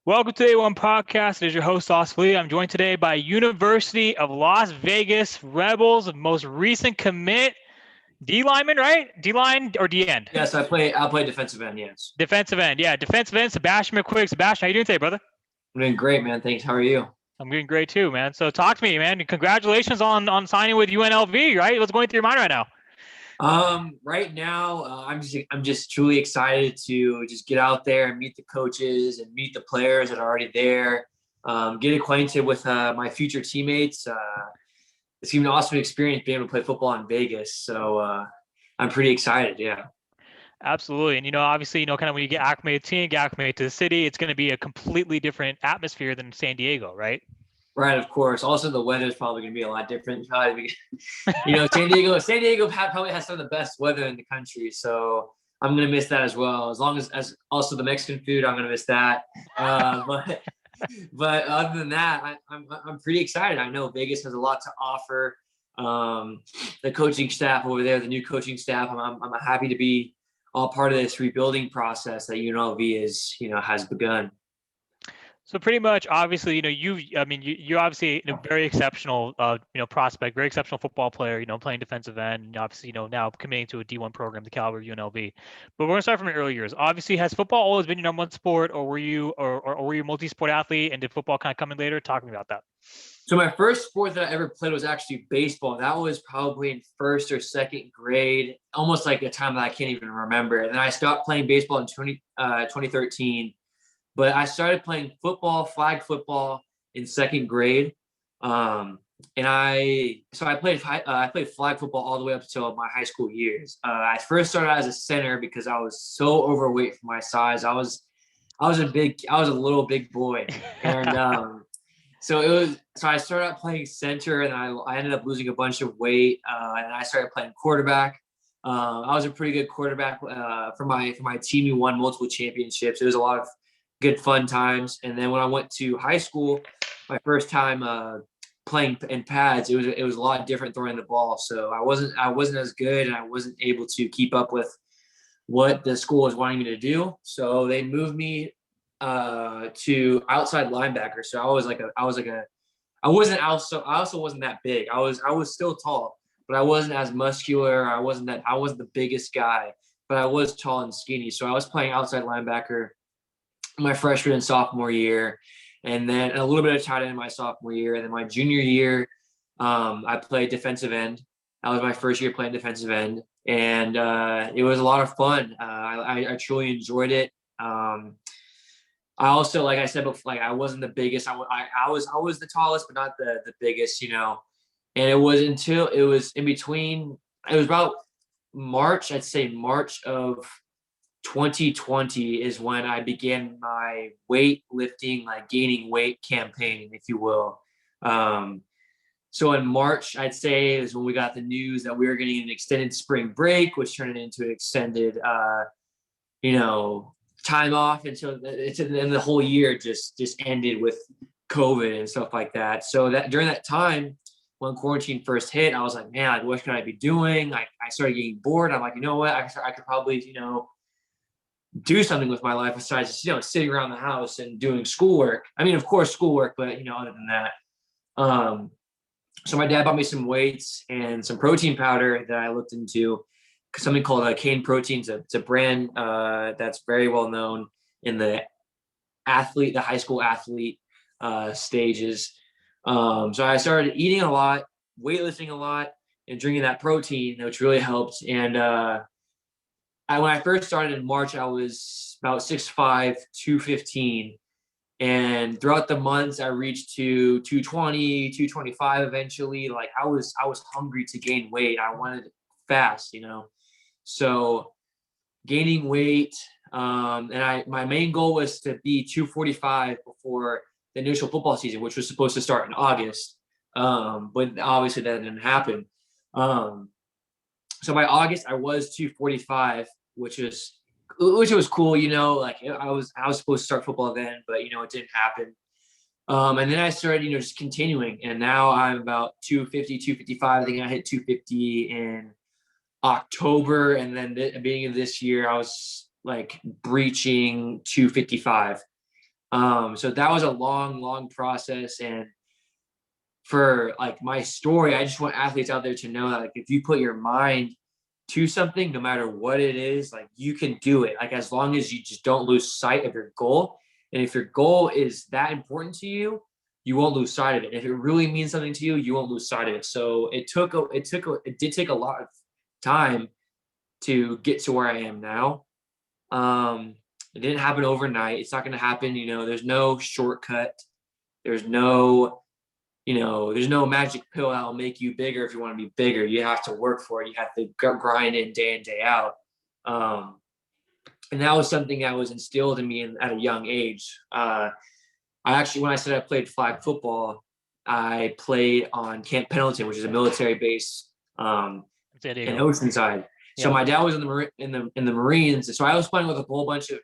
Welcome to the A1 Podcast. It is your host, Austin Lee. I'm joined today by University of Las Vegas Rebels, most recent commit, D lineman, right? D line or D end? Yes, I'll play defensive end, yes. Defensive end, yeah. Defensive end, Sebastian McQuigg. Sebastian, how you doing today, brother? I'm doing great, man. Thanks. How are you? I'm doing great too, man. So talk to me, man. Congratulations on signing with UNLV, right? What's going through your mind right now? Right now, I'm just truly excited to just get out there and meet the coaches and meet the players that are already there. Get acquainted with my future teammates. It's been an awesome experience being able to play football in Vegas. So I'm pretty excited. Yeah. Absolutely. And, obviously, kind of when you get acclimated to the team, get acclimated to the city, it's going to be a completely different atmosphere than San Diego, right? Right, of course. Also, the weather is probably going to be a lot different. San Diego probably has some of the best weather in the country, so I'm going to miss that as well. As long as also the Mexican food, I'm going to miss that. But other than that, I'm pretty excited. I know Vegas has a lot to offer. The coaching staff over there, the new coaching staff, I'm happy to be all part of this rebuilding process that UNLV has begun. So pretty much, obviously, you're obviously a very exceptional, prospect, very exceptional football player, playing defensive end, and obviously, now committing to a D1 program, the caliber of UNLV. But we're gonna start from your early years. Obviously, has football always been your number one sport, or were you, or were you a multi-sport athlete, and did football kind of come in later? Talk to me about that. So my first sport that I ever played was actually baseball. That was probably in first or second grade, almost like a time that I can't even remember. And then I stopped playing baseball in 2013. But I started playing football, flag football, in second grade, and I played flag football all the way up until my high school years. I first started as a center because I was so overweight for my size. I was a little big boy, and so I started out playing center, and I ended up losing a bunch of weight, and I started playing quarterback. I was a pretty good quarterback for my team. We won multiple championships. It was a lot of good fun times. And then when I went to high school, my first time playing in pads, it was a lot different throwing the ball. So I wasn't as good, and I wasn't able to keep up with what the school was wanting me to do. So they moved me to outside linebacker. So I also wasn't that big. I was still tall, but I wasn't as muscular. I wasn't the biggest guy, but I was tall and skinny. So I was playing outside linebacker my freshman and sophomore year, and then a little bit of tight end in my sophomore year. And then my junior year, I played defensive end. That was my first year playing defensive end, and it was a lot of fun. I truly enjoyed it. I also, like I said before, like I wasn't the biggest. I was the tallest, but not the biggest, And it was in between. It was about March. I'd say March of 2020 is when I began my weightlifting, like gaining weight campaign, if you will. So in March, I'd say, is when we got the news that we were getting an extended spring break, which turned into an extended, time off until the whole year just ended with COVID and stuff like that. So that during that time, when quarantine first hit, I was like, man, like, what could I be doing? I started getting bored. I'm like, you know what? I could probably, do something with my life besides just, sitting around the house and doing schoolwork. I mean, of course, schoolwork, but, other than that. So my dad bought me some weights and some protein powder that I looked into, something called Cane Proteins. It's a brand that's very well known in the high school athlete stages. So I started eating a lot, weightlifting a lot, and drinking that protein, which really helped. And when I first started in March, I was about 6'5", 215. And throughout the months, I reached to 220, 225 eventually. Like I was hungry to gain weight. I wanted it fast, So gaining weight, and my main goal was to be 245 before the initial football season, which was supposed to start in August. But obviously that didn't happen. So by August, I was 245, which was cool, like I was supposed to start football then, but it didn't happen. And then I started, just continuing, and now I'm about 250, 255. I think I hit 250 in October, and then the beginning of this year, I was like breaching 255. So that was a long process. And for like my story, I just want athletes out there to know that like if you put your mind to something, no matter what it is, like you can do it. Like as long as you just don't lose sight of your goal. And if your goal is that important to you, you won't lose sight of it. If it really means something to you, you won't lose sight of it. So it did take a lot of time to get to where I am now. It didn't happen overnight. It's not going to happen. There's no shortcut. There's no magic pill that will make you bigger if you want to be bigger. You have to work for it. You have to grind in day out. And that was something that was instilled in me at a young age. When I said I played flag football, I played on Camp Pendleton, which is a military base in Oceanside. So my dad was in the Marines. So I was playing with a whole bunch of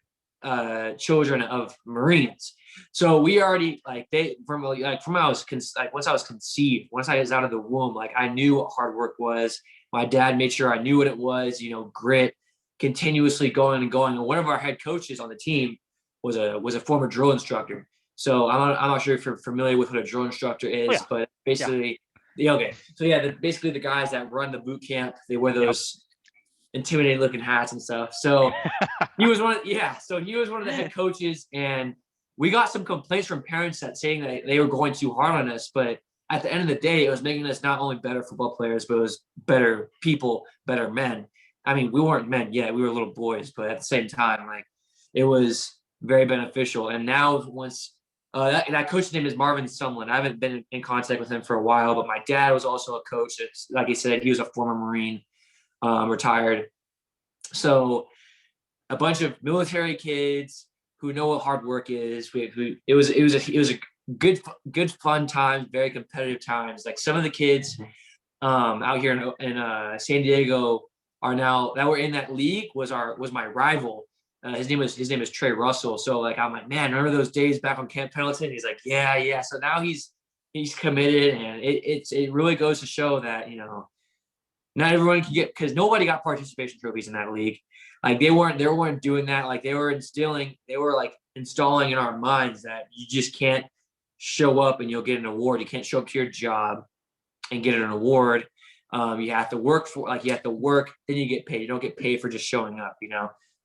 children of Marines. So we already once I was conceived, once I was out of the womb, like I knew what hard work was. My dad made sure I knew what it was, grit, continuously going. And one of our head coaches on the team was a former drill instructor. So I'm not sure if you're familiar with what a drill instructor is, but basically, basically the guys that run the boot camp, they wear those intimidating looking hats and stuff. So he was one of the head coaches, and we got some complaints from parents that saying that they were going too hard on us. But at the end of the day, it was making us not only better football players, but it was better people, better men. I mean, we weren't men yet; we were little boys, but at the same time, like it was very beneficial. And now that coach's name is Marvin Sumlin. I haven't been in contact with him for a while, but my dad was also a coach. Like I said, he was a former Marine, retired. So a bunch of military kids who know what hard work is. It was a good fun times, very competitive times. Like some of the kids out here in San Diego are now that were in that league was my rival. His name is Trey Russell. So like I'm like, man, remember those days back on Camp Pendleton? He's like, yeah. So now he's committed, and it really goes to show that not everyone can get, because nobody got participation trophies in that league. Like they weren't doing that. Like they were installing in our minds that you just can't show up and you'll get an award. You can't show up to your job and get an award. You have to work then you get paid. You don't get paid for just showing up,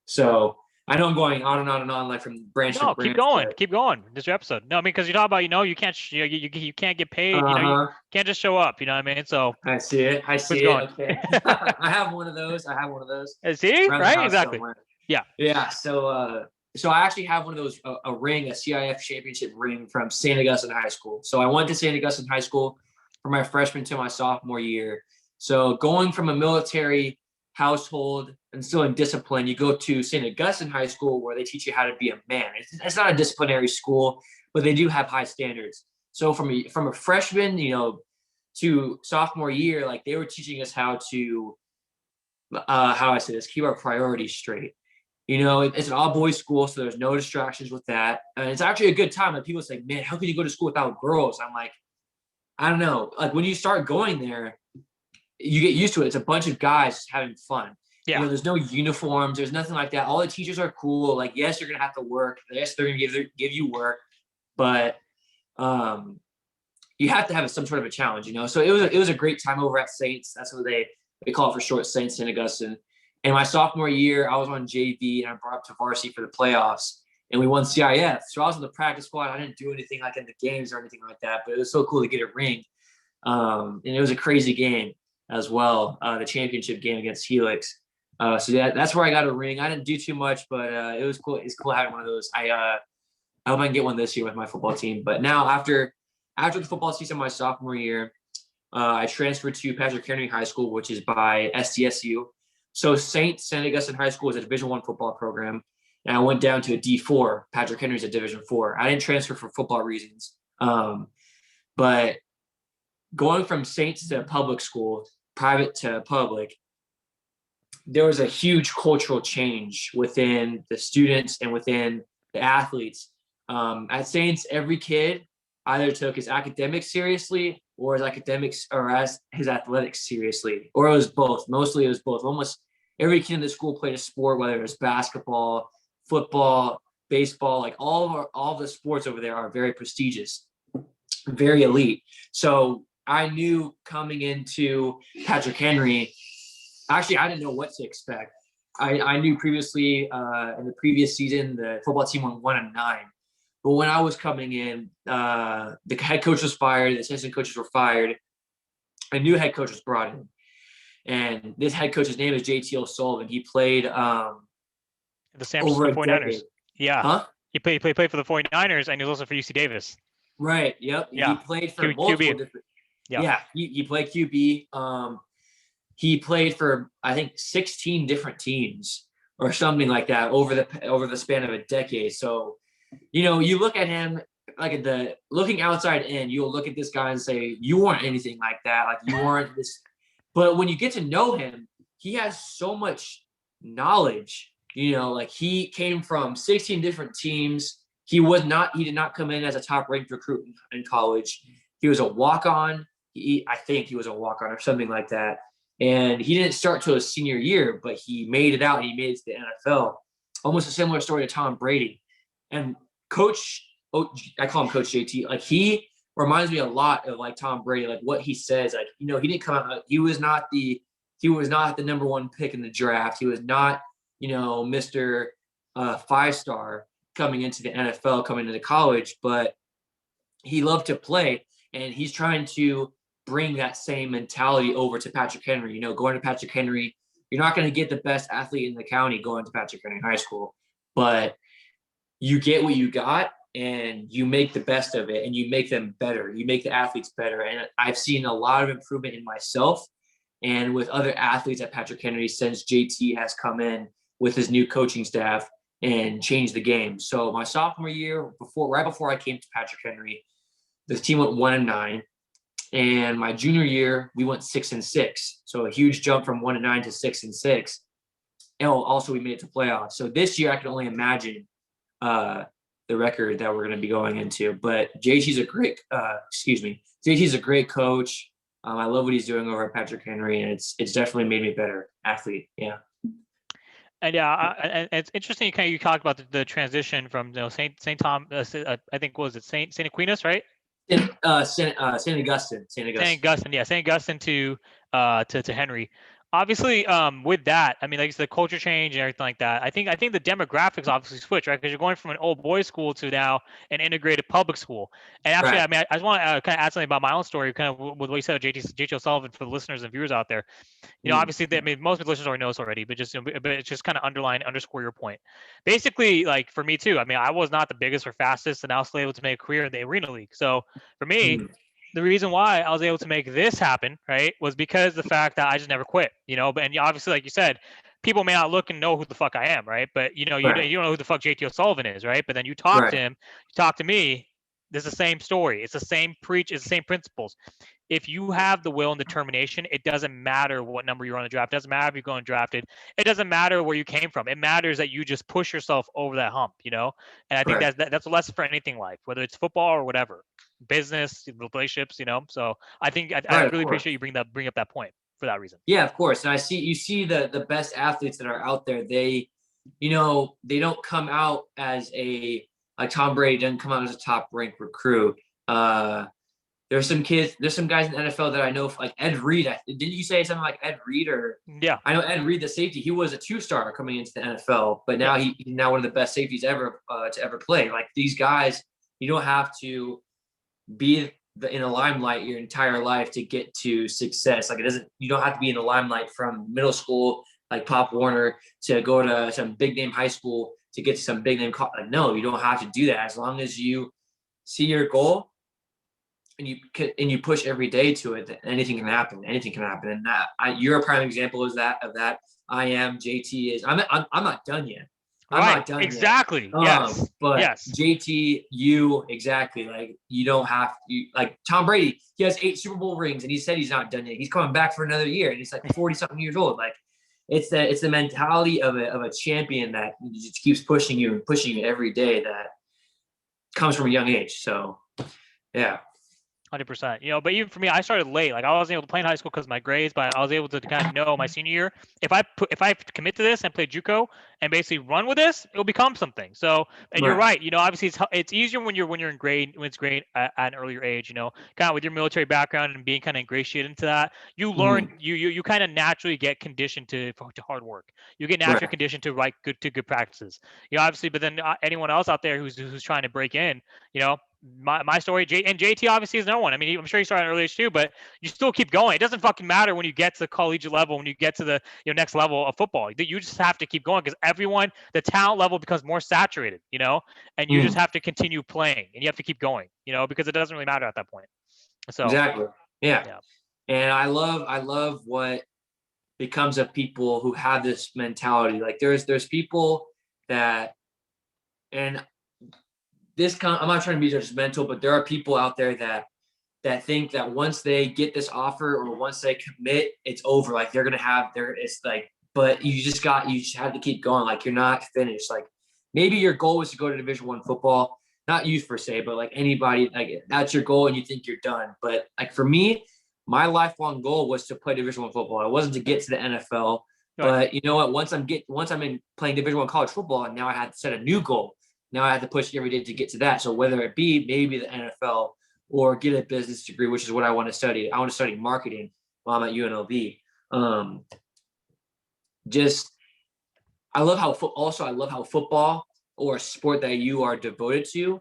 So I know I'm going on and on and on, like from branch to branch. Keep going. This is your episode. No, I mean, because you talk about, you can't, you can't get paid. You can't just show up. You know what I mean? So I see it. Okay. I have one of those. See, right? Exactly. Somewhere. Yeah. Yeah. So I actually have one of those, a ring, a CIF Championship ring from St. Augustine High School. So I went to St. Augustine High School from my freshman to my sophomore year. So going from a military household, instilling discipline, you go to St. Augustine High School where they teach you how to be a man. It's not a disciplinary school, but they do have high standards. So from a freshman, to sophomore year, like they were teaching us how to, how I say this, keep our priorities straight. It's an all boys school, so there's no distractions with that. And it's actually a good time. Like people say, man, how can you go to school without girls? I'm like, I don't know. Like when you start going there, you get used to it. It's a bunch of guys having fun. Yeah. There's no uniforms. There's nothing like that. All the teachers are cool. Like, yes, you're going to have to work. Yes, they're going to give you work, but you have to have some sort of a challenge, So it was a great time over at Saints. That's what they call it for short, Saints St. Augustine. And my sophomore year, I was on JV and I brought up to varsity for the playoffs, and we won CIF. So I was on the practice squad. I didn't do anything like in the games or anything like that, but it was so cool to get a ring. And it was a crazy game as well, the championship game against Helix. So that's where I got a ring. I didn't do too much, but it was cool. It's cool having one of those. I hope I can get one this year with my football team. But now after the football season, my sophomore year, I transferred to Patrick Henry High School, which is by SDSU. So St. Augustine High School is a Division I football program, and I went down to a D4. Patrick Henry's a Division IV. I didn't transfer for football reasons, but going from Saints to public school, private to public, there was a huge cultural change within the students and within the athletes. At Saints, every kid either took his academics seriously or his athletics seriously, or it was both. Mostly it was both. Almost every kid in the school played a sport, whether it was basketball, football, baseball, like all the sports over there are very prestigious, very elite. So I knew coming into Patrick Henry, actually, I didn't know what to expect. I knew previously in the previous season, the football team went 1-9. But when I was coming in, the head coach was fired, the assistant coaches were fired. A new head coach was brought in. And this head coach's name is JT O'Sullivan. He played The San over Francisco a 49ers. decade. Yeah. Huh? He played for the 49ers, and he was also for UC Davis. Right. Yep. Yeah. He played for multiple QB. different. Yeah. Yeah. He played QB. He played for, I think, 16 different teams or something like that over the span of a decade. So, you look at him like looking outside in, you'll look at this guy and say, you weren't anything like that. Like you weren't this. But when you get to know him, he has so much knowledge. Like he came from 16 different teams. He did not come in as a top ranked recruit in college. He was a walk-on. I think he was a walk-on or something like that. And he didn't start till his senior year, but he made it out and he made it to the NFL. Almost a similar story to Tom Brady. And I call him Coach JT. Like he reminds me a lot of like Tom Brady, like what he says. Like, he didn't come out. He was not the number one pick in the draft. He was not, Mr. 5-star coming into the NFL, coming into college, but he loved to play, and he's trying to bring that same mentality over to Patrick Henry. Going to Patrick Henry, you're not going to get the best athlete in the county going to Patrick Henry High School, but you get what you got and you make the best of it and you make them better. You make the athletes better. And I've seen a lot of improvement in myself and with other athletes at Patrick Henry since JT has come in with his new coaching staff and changed the game. So my sophomore year, right before I came to Patrick Henry, the team went 1-9. And my junior year, we went 6-6. So a huge jump from 1-9 to 6-6. And also we made it to playoffs. So this year I can only imagine the record that we're going to be going into. But JT's a great, JT's a great coach. I love what he's doing over at Patrick Henry, and it's definitely made me a better athlete. Yeah. And and it's interesting. You talked about the transition from Saint Tom. I think was it Saint Aquinas, right? Saint Augustine. Saint Augustine to Henry. Obviously, with that, I mean, like the culture change and everything like that. I think the demographics obviously switch, right? Because you're going from an old boys school to now an integrated public school. And actually, Right. I mean, I just want to kind of add something about my own story, kind of with what you said, JT O'Sullivan, for the listeners and viewers out there. Obviously, I mean, most of the listeners already know this already, but it's just kind of underscore your point. Basically, like for me too, I mean, I was not the biggest or fastest, and I was able to make a career in the Arena League. So for me, the reason why I was able to make this happen, right, was because the fact that I just never quit, But and obviously, like you said, people may not look and know who the fuck I am, right? But you don't know who the fuck JT O'Sullivan is, right? But then you talk to him, you talk to me. There's the same story. It's the same preach. It's the same principles. If you have the will and determination, it doesn't matter what number you're on the draft. It doesn't matter if you're going drafted. It doesn't matter where you came from. It matters that you just push yourself over that hump, And I think that's a lesson for anything in life, whether it's football or whatever, business, relationships, So I think I really appreciate you bring up that point for that reason. Yeah, of course. And you see the best athletes that are out there. They don't come out as like Tom Brady didn't come out as a top ranked recruit. There's some guys in the NFL that I know, like Ed Reed. Didn't you say something like Ed Reed? Or yeah, I know Ed Reed, the safety. He was a 2-star coming into the NFL, but now he's now one of the best safeties ever to ever play. Like these guys, you don't have to be in the limelight your entire life to get to success. Like you don't have to be in the limelight from middle school, like Pop Warner, to go to some big name high school to get to some big name college. Like, no, you don't have to do that. As long as you see your goal and you push every day to it, then anything can happen. Anything can happen. And you're a prime example of that. I am. JT is. I'm not done yet. I'm not done exactly. Yet. Yes. But yes. JT, exactly. Like you don't have to. Like Tom Brady, he has 8 Super Bowl rings, and he said he's not done yet. He's coming back for another year, and he's like 40-something years old. Like it's the mentality of a champion that just keeps pushing you every day. That comes from a young age. So, yeah. 100%. But even for me, I started late. Like I wasn't able to play in high school because of my grades, but I was able to kind of know my senior year. If I commit to this and play JUCO and basically run with this, it'll become something. So, and you're right. Obviously it's easier when you're in grade when it's grade at an earlier age. Kind of with your military background and being kind of ingratiated into that, you learn you kind of naturally get conditioned to hard work. You get naturally conditioned to good practices. Obviously, but then anyone else out there who's trying to break in, my story, and JT obviously is no one. I mean, I'm sure he started at an early age too, but you still keep going. It doesn't fucking matter when you get to the collegiate level, when you get to the next level of football. You just have to keep going because the talent level becomes more saturated, and you just have to continue playing and you have to keep going, because it doesn't really matter at that point. So exactly, yeah. And I love what becomes of people who have this mentality. Like there's people that, and I'm not trying to be judgmental, but there are people out there that think that once they get this offer or once they commit, it's over. Like they're gonna have it's like, but you just have to keep going. Like you're not finished. Like maybe your goal was to go to Division I football, not you per se, but like anybody, like that's your goal and you think you're done. But like for me, my lifelong goal was to play Division I football. It wasn't to get to the NFL. But you know what? Once I'm in playing Division I college football, and now I had to set a new goal. Now I have to push every day to get to that. So whether it be maybe the NFL or get a business degree, which is what I want to study. I want to study marketing while I'm at UNLV. I love how football or a sport that you are devoted to,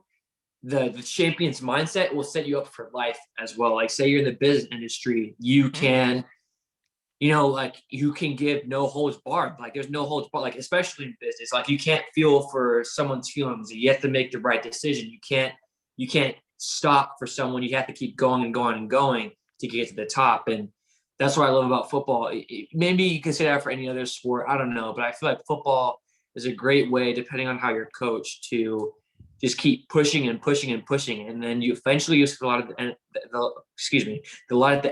the champion's mindset will set you up for life as well. Like say you're in the business industry, you can, like you can give no holds barred. Like there's no holds barred, like especially in business, like you can't feel for someone's feelings. You have to make the right decision. You can't stop for someone. You have to keep going and going and going to get to the top. And that's what I love about football. Maybe you can say that for any other sport. I don't know, but I feel like football is a great way, depending on how you're coached, to just keep pushing and pushing and pushing. And then you eventually see the light at the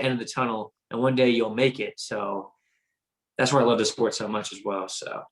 end of the tunnel. And one day you'll make it. So that's why I love the sport so much as well. So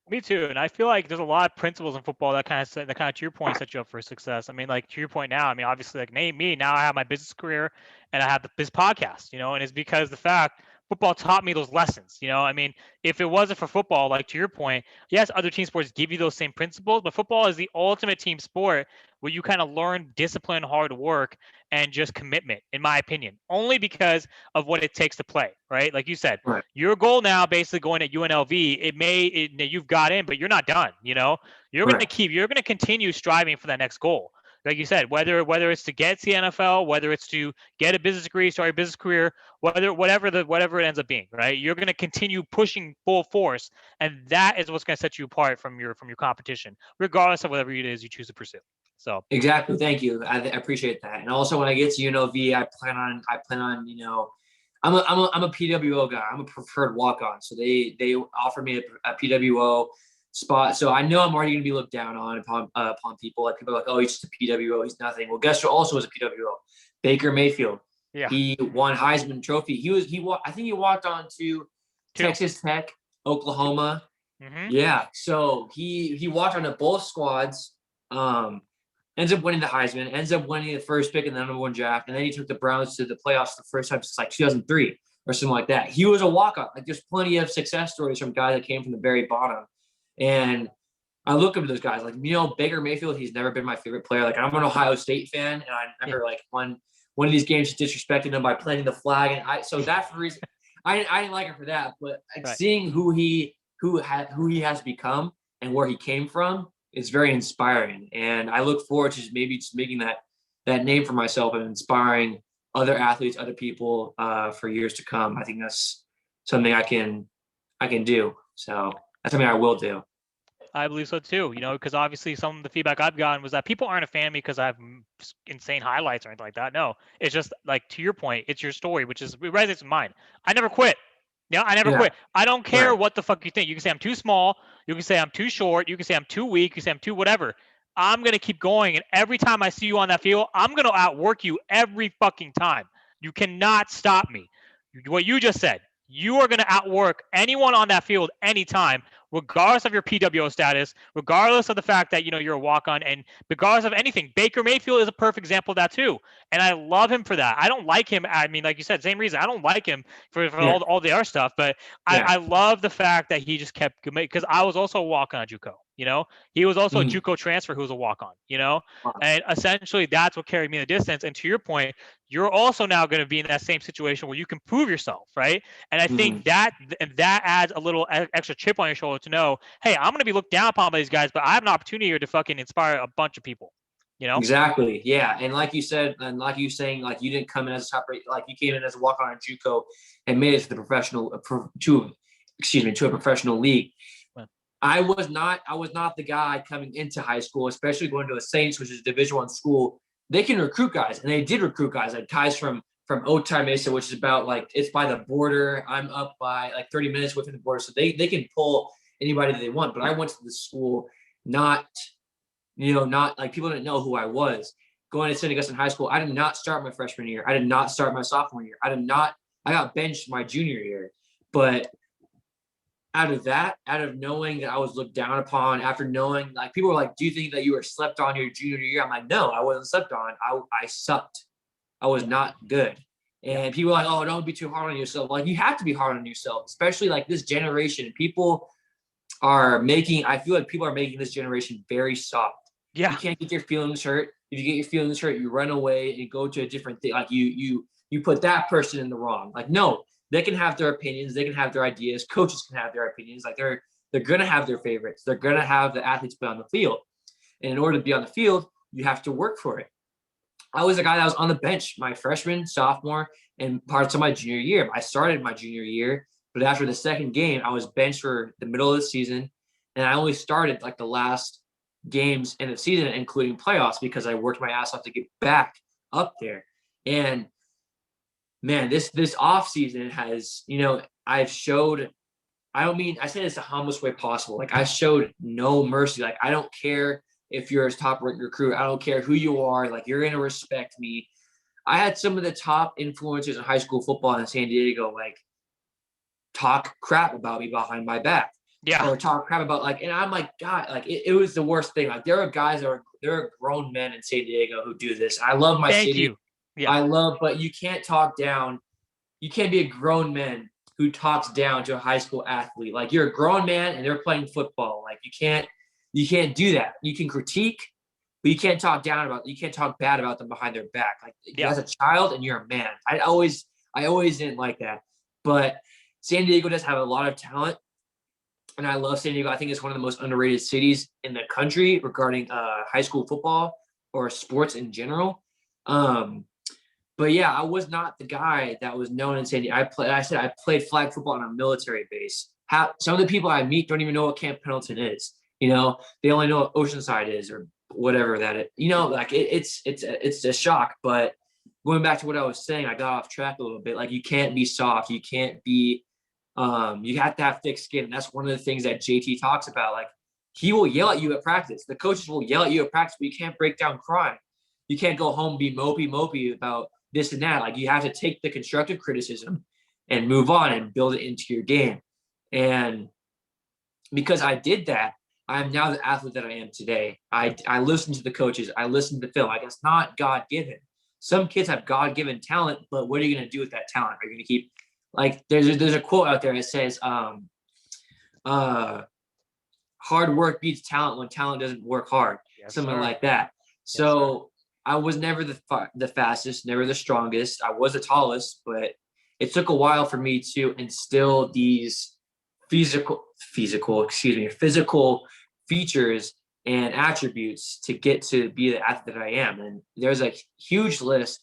me too. And I feel like there's a lot of principles in football that kind of to your point set you up for success. I mean, like to your point now, I mean, obviously like me, now I have my business career and I have this podcast, and it's because the fact football taught me those lessons. I mean, if it wasn't for football, like to your point, yes, other team sports give you those same principles, but football is the ultimate team sport where you kind of learn discipline, hard work, and just commitment, in my opinion, only because of what it takes to play, right? Like you said, your goal now basically going at UNLV, you've got in, but you're not done, you're going to continue striving for that next goal. Like you said, whether it's to get to the NFL, whether it's to get a business degree, start a business career, whatever it ends up being, right? You're going to continue pushing full force, and that is what's going to set you apart from your competition, regardless of whatever it is you choose to pursue. So exactly, thank you. I appreciate that. And also, when I get to UNLV, I plan on I'm a PWO guy. I'm a preferred walk-on, so they offer me a PWO spot. So I know I'm already going to be looked down on upon people. Like people are like, oh, he's just a PWO. He's nothing. Well, guess who also was a PWO? Baker Mayfield. Yeah. He won Heisman Trophy. I think he walked on to Texas Tech, Oklahoma. Mm-hmm. Yeah. So he walked on to both squads. Ends up winning the Heisman. Ends up winning the first pick in the number one draft, and then he took the Browns to the playoffs the first time since like 2003 or something like that. He was a walk-on. Like there's plenty of success stories from guys that came from the very bottom. And I look up to those guys, like, Baker Mayfield, he's never been my favorite player. Like, I'm an Ohio State fan, and I remember, like, one of these games disrespected him by planting the flag. And so that's the reason I didn't like him for that. But seeing who he has become and where he came from is very inspiring. And I look forward to just making that name for myself and inspiring other athletes, other people for years to come. I think that's something I can do. So that's something I will do. I believe so too, because obviously some of the feedback I've gotten was that people aren't a fan because I have insane highlights or anything like that. No, it's just like, to your point, it's your story, which is, it resonates with mine. I never quit. I never quit. I don't care what the fuck you think. You can say I'm too small. You can say I'm too short. You can say I'm too weak. You can say I'm too whatever. I'm going to keep going. And every time I see you on that field, I'm going to outwork you every fucking time. You cannot stop me. What you just said. You are going to outwork anyone on that field anytime, regardless of your PWO status, regardless of the fact that, you're a walk-on, and regardless of anything. Baker Mayfield is a perfect example of that too. And I love him for that. I don't like him. I mean, like you said, same reason. I don't like him for all the other stuff, but I love the fact that he just kept, because I was also a walk-on at JUCO. He was also a JUCO transfer who was a walk-on, and essentially that's what carried me the distance. And to your point, you're also now going to be in that same situation where you can prove yourself, right? And I think that adds a little extra chip on your shoulder to know, hey, I'm going to be looked down upon by these guys, but I have an opportunity here to fucking inspire a bunch of people. Exactly. Yeah. And like you said, and like you saying, like you didn't come in as a top rate, like you came in as a walk-on at JUCO and made it to the to a professional league. I was not the guy coming into high school, especially going to a Saints, which is a Division I school. They can recruit guys, and they did recruit guys, like guys from Otay Mesa, which is about like, it's by the border. I'm up by like 30 minutes within the border, so they can pull anybody that they want. But I went to the school not like, people didn't know who I was. Going to St. Augustine High School, I did not start my freshman year. I did not start my sophomore year. I got benched my junior year. But out of knowing that I was looked down upon, after knowing, like, people were like, do you think that you were slept on your junior year? I'm like, no, I wasn't slept on. I sucked. I was not good. And people were like, oh, don't be too hard on yourself. Like, you have to be hard on yourself, especially like this generation. I feel like people are making this generation very soft. Yeah. You can't get your feelings hurt. If you get your feelings hurt, you run away and go to a different thing. Like you put that person in the wrong. Like, no, they can have their opinions. They can have their ideas. Coaches can have their opinions. Like, they're going to have their favorites. They're going to have the athletes be on the field. And in order to be on the field, you have to work for it. I was a guy that was on the bench my freshman, sophomore, and parts of my junior year. I started my junior year, but after the second game, I was benched for the middle of the season. And I only started like the last games in the season, including playoffs, because I worked my ass off to get back up there. And man, this off season has, I've showed, I say this the humblest way possible. Like, I showed no mercy. Like, I don't care if you're a top recruit. I don't care who you are. Like, you're going to respect me. I had some of the top influencers in high school football in San Diego, like, talk crap about me behind my back. Yeah. Or talk crap about, like, and I'm like, God, like, it was the worst thing. Like, there are grown men in San Diego who do this. I love my city. Thank you. Yeah. But you can't talk down. You can't be a grown man who talks down to a high school athlete. Like, you're a grown man and they're playing football. Like, you can't do that. You can critique, but you can't talk bad about them behind their back. Like, as a child and you're a man. I always didn't like that. But San Diego does have a lot of talent. And I love San Diego. I think it's one of the most underrated cities in the country regarding high school football or sports in general. But yeah, I was not the guy that was known in San Diego. I played flag football on a military base. Some of the people I meet don't even know what Camp Pendleton is. They only know what Oceanside is or whatever that is. Like, it's a shock. But going back to what I was saying, I got off track a little bit. Like, you can't be soft. You can't be. You have to have thick skin. And that's one of the things that JT talks about. Like, he will yell at you at practice. The coaches will yell at you at practice, but you can't break down crying. You can't go home, be mopey about this and that. Like, you have to take the constructive criticism and move on and build it into your game. And because I did that, I'm now the athlete that I am today. I listen to the coaches. I listen to the film. Like, it's not God-given. Some kids have God-given talent, but what are you going to do with that talent? Are you going to keep, like, there's a quote out there that says, hard work beats talent when talent doesn't work hard. Yes, something like that. So I was never the fastest, never the strongest. I was the tallest, but it took a while for me to instill these physical features and attributes to get to be the athlete that I am. And there's a huge list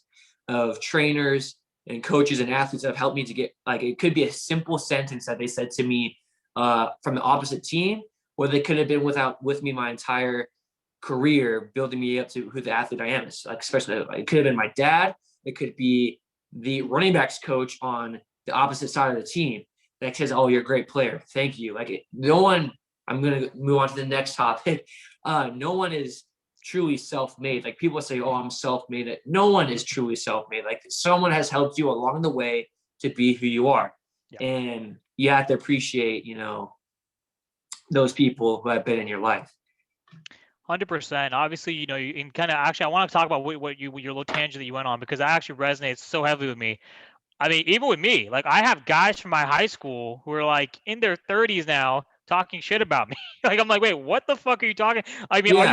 of trainers and coaches and athletes that have helped me to get, like, it could be a simple sentence that they said to me from the opposite team, or they could have been with me my entire career, building me up to who the athlete I am. It's like, especially, it could have been my dad. It could be the running backs coach on the opposite side of the team that says, "Oh, you're a great player. Thank you." Like, no one, I'm going to move on to the next topic. No one is truly self-made. Like, people say, "Oh, I'm self-made." No one is truly self-made. Like, someone has helped you along the way to be who you are. Yeah. And you have to appreciate, those people who have been in your life. 100%. Obviously, you know, in kind of actually, I want to talk about what your little tangent that you went on, because that actually resonates so heavily with me. I mean, even with me, like I have guys from my high school who are like in their 30s now talking shit about me. Like I'm like, wait, what the fuck are you talking? I mean, Yeah.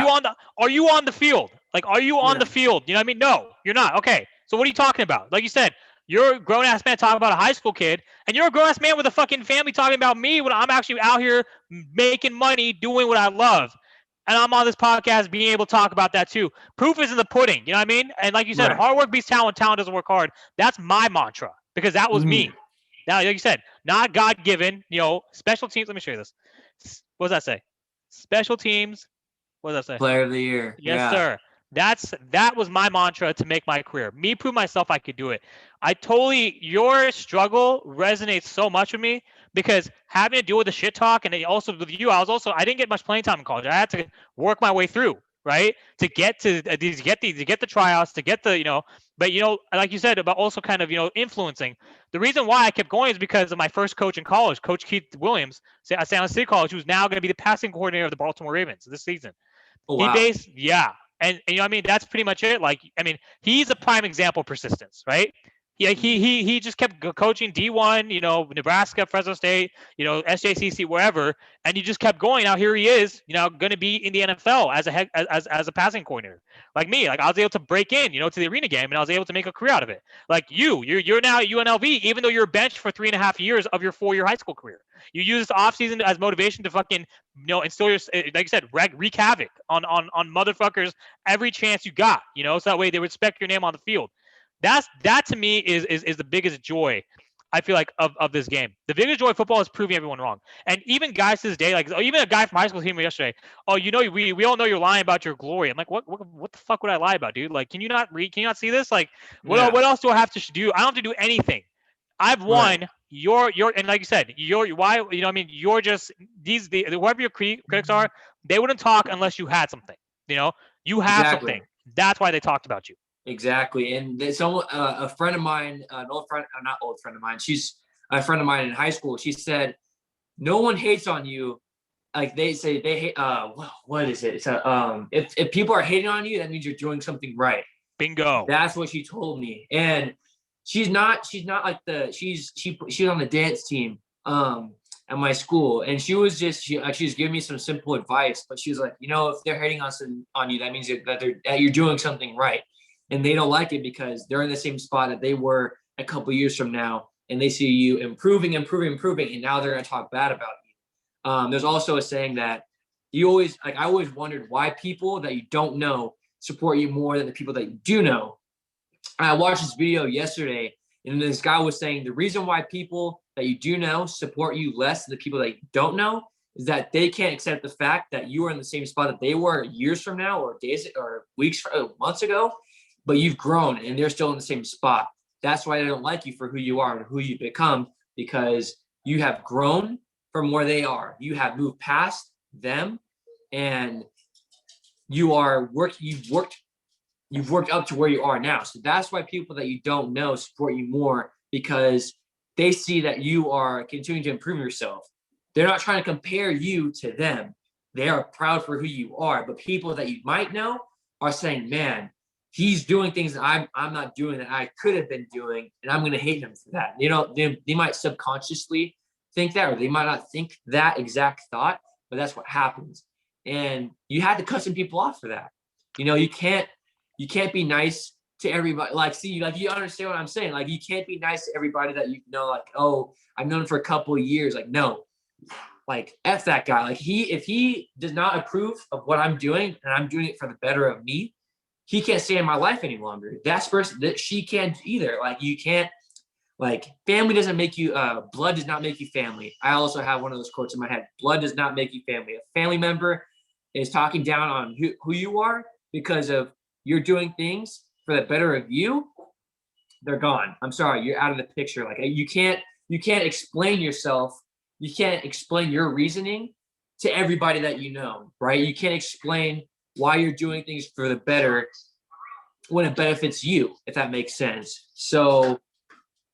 are you on the field? Like, are you on Yeah. the field? You know what I mean? No, you're not. Okay. So what are you talking about? Like you said, you're a grown ass man talking about a high school kid, and you're a grown ass man with a fucking family talking about me when I'm actually out here making money, doing what I love. And I'm on this podcast being able to talk about that too. Proof is in the pudding. You know what I mean? And like you said, Right. hard work beats talent. Talent doesn't work hard. That's my mantra, because that was me. Now, like you said, not God given, you know, special teams. Let me show you this. What does that say? Special teams. What does that say? Player of the year. Yes, Yeah. sir. That was my mantra to make my career. Me prove myself I could do it. Your struggle resonates so much with me, because having to deal with the shit talk, and also with you, I didn't get much playing time in college. I had to work my way through, right? To get to get the tryouts, to get the, you know, but you know, like you said, about also kind of, you know, influencing. The reason why I kept going is because of my first coach in college, Coach Keith Williams at San Jose State College, who's now going to be the passing coordinator of the Baltimore Ravens this season. Oh, wow. And you know what I mean? That's pretty much it. Like, I mean, he's a prime example of persistence, right? He just kept coaching D1, you know, Nebraska, Fresno State, you know, SJCC, wherever, and he just kept going. Now here he is, you know, going to be in the NFL as a passing coordinator. Like me, like I was able to break in, you know, to the arena game, and I was able to make a career out of it. Like you're now at UNLV, even though you're benched for 3.5 years of your 4-year high school career. You use this offseason as motivation to fucking, you know, instill your, like I said, wreak havoc on motherfuckers every chance you got, you know, so that way they respect your name on the field. That to me is the biggest joy, I feel like, of this game. The biggest joy of football is proving everyone wrong. And even guys to this day, like even a guy from high school team yesterday, oh, you know, we all know you're lying about your glory. I'm like, what the fuck would I lie about, dude? Like, can you not see this? Like, what else do I have to do? I don't have to do anything. I've won. Right. You're and like you said, why, you know what I mean, you're just whoever your critics are, they wouldn't talk unless you had something. You know, you have Exactly. something. That's why they talked about you. Exactly. And there's someone, a friend of mine, an old friend, not old friend of mine, she's a friend of mine in high school. She said, no one hates on you. Like they say they hate, what is it? It's if people are hating on you, that means you're doing something right. Bingo. That's what she told me. And she's not like she's on the dance team, at my school. And she was giving me some simple advice, but she was like, you know, if they're hating on you, that means that you're doing something right. And they don't like it because they're in the same spot that they were a couple years from now, and they see you improving, and now they're going to talk bad about you. There's also a saying that I always wondered why people that you don't know support you more than the people that you do know. I watched this video yesterday, and this guy was saying the reason why people that you do know support you less than the people that you don't know is that they can't accept the fact that you are in the same spot that they were years from now, or days, or weeks, or months ago, but you've grown and they're still in the same spot. That's why they don't like you for who you are and who you become, because you have grown from where they are. You have moved past them, and you've worked up to where you are now. So that's why people that you don't know support you more, because they see that you are continuing to improve yourself. They're not trying to compare you to them. They are proud for who you are. But people that you might know are saying, man, he's doing things that I'm not doing, that I could have been doing, and I'm going to hate him for that. You know, they might subconsciously think that, or they might not think that exact thought, but that's what happens. And you had to cut some people off for that. You know, you can't be nice to everybody. Like, you understand what I'm saying? Like, you can't be nice to everybody that you know, like, oh, I've known him for a couple of years. Like, no, like, F that guy. Like, if he does not approve of what I'm doing, and I'm doing it for the better of me, he can't stay in my life any longer. That's person that she can't either. Like, you can't, like, family doesn't make you, blood does not make you family. I also have one of those quotes in my head. Blood does not make you family. A family member is talking down on who you are because of you're doing things for the better of you. They're gone. I'm sorry. You're out of the picture. Like, you can't explain yourself. You can't explain your reasoning to everybody that you know, right? You can't explain why you're doing things for the better when it benefits you, if that makes sense. So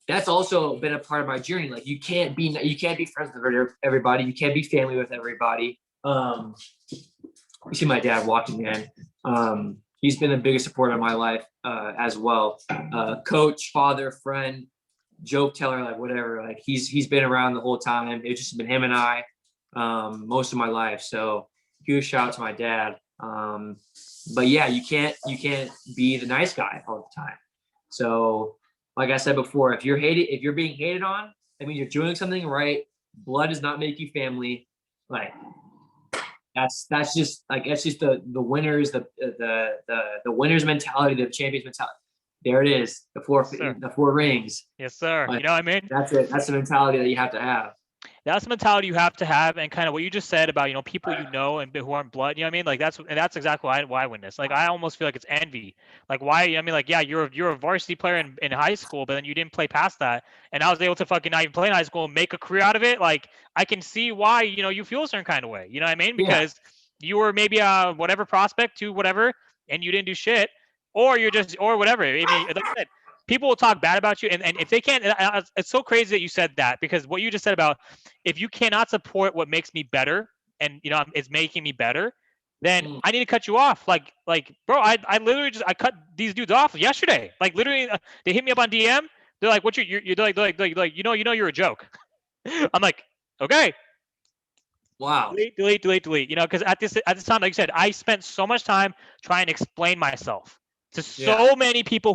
that's also been a part of my journey. Like you can't be friends with everybody. You can't be family with everybody. You see my dad walking in. He's been the biggest supporter of my life as well. Coach, father, friend, joke teller, like whatever. Like he's been around the whole time. It's just been him and I most of my life. So huge shout out to my dad. But yeah, you can't be the nice guy all the time. So like I said before, if you're being hated on, I mean you're doing something right. Blood does not make you family. Like that's just the winners, the winners mentality, the champions mentality. There it is, the four rings. Yes, sir. Like, you know what I mean? That's it. That's the mentality that you have to have. That's the mentality you have to have, and kind of what you just said about people and who aren't blood. You know what I mean? Like that's exactly why I win this. Like I almost feel like it's envy. Like why? I mean, like yeah, you're a varsity player in high school, but then you didn't play past that, and I was able to fucking not even play in high school and make a career out of it. Like I can see why you feel a certain kind of way. You know what I mean? Because you were maybe whatever prospect to whatever, and you didn't do shit, or you're just or whatever. I mean, like I said, people will talk bad about you, and if they can't, it's so crazy that you said that, because what you just said about if you cannot support what makes me better and it's making me better, then I need to cut you off. Like bro, I literally I cut these dudes off yesterday. Like literally, they hit me up on DM. They're like, "What you're like you're a joke." I'm like, okay. Wow. Delete. Because at this time, like you said, I spent so much time trying to explain myself to so many people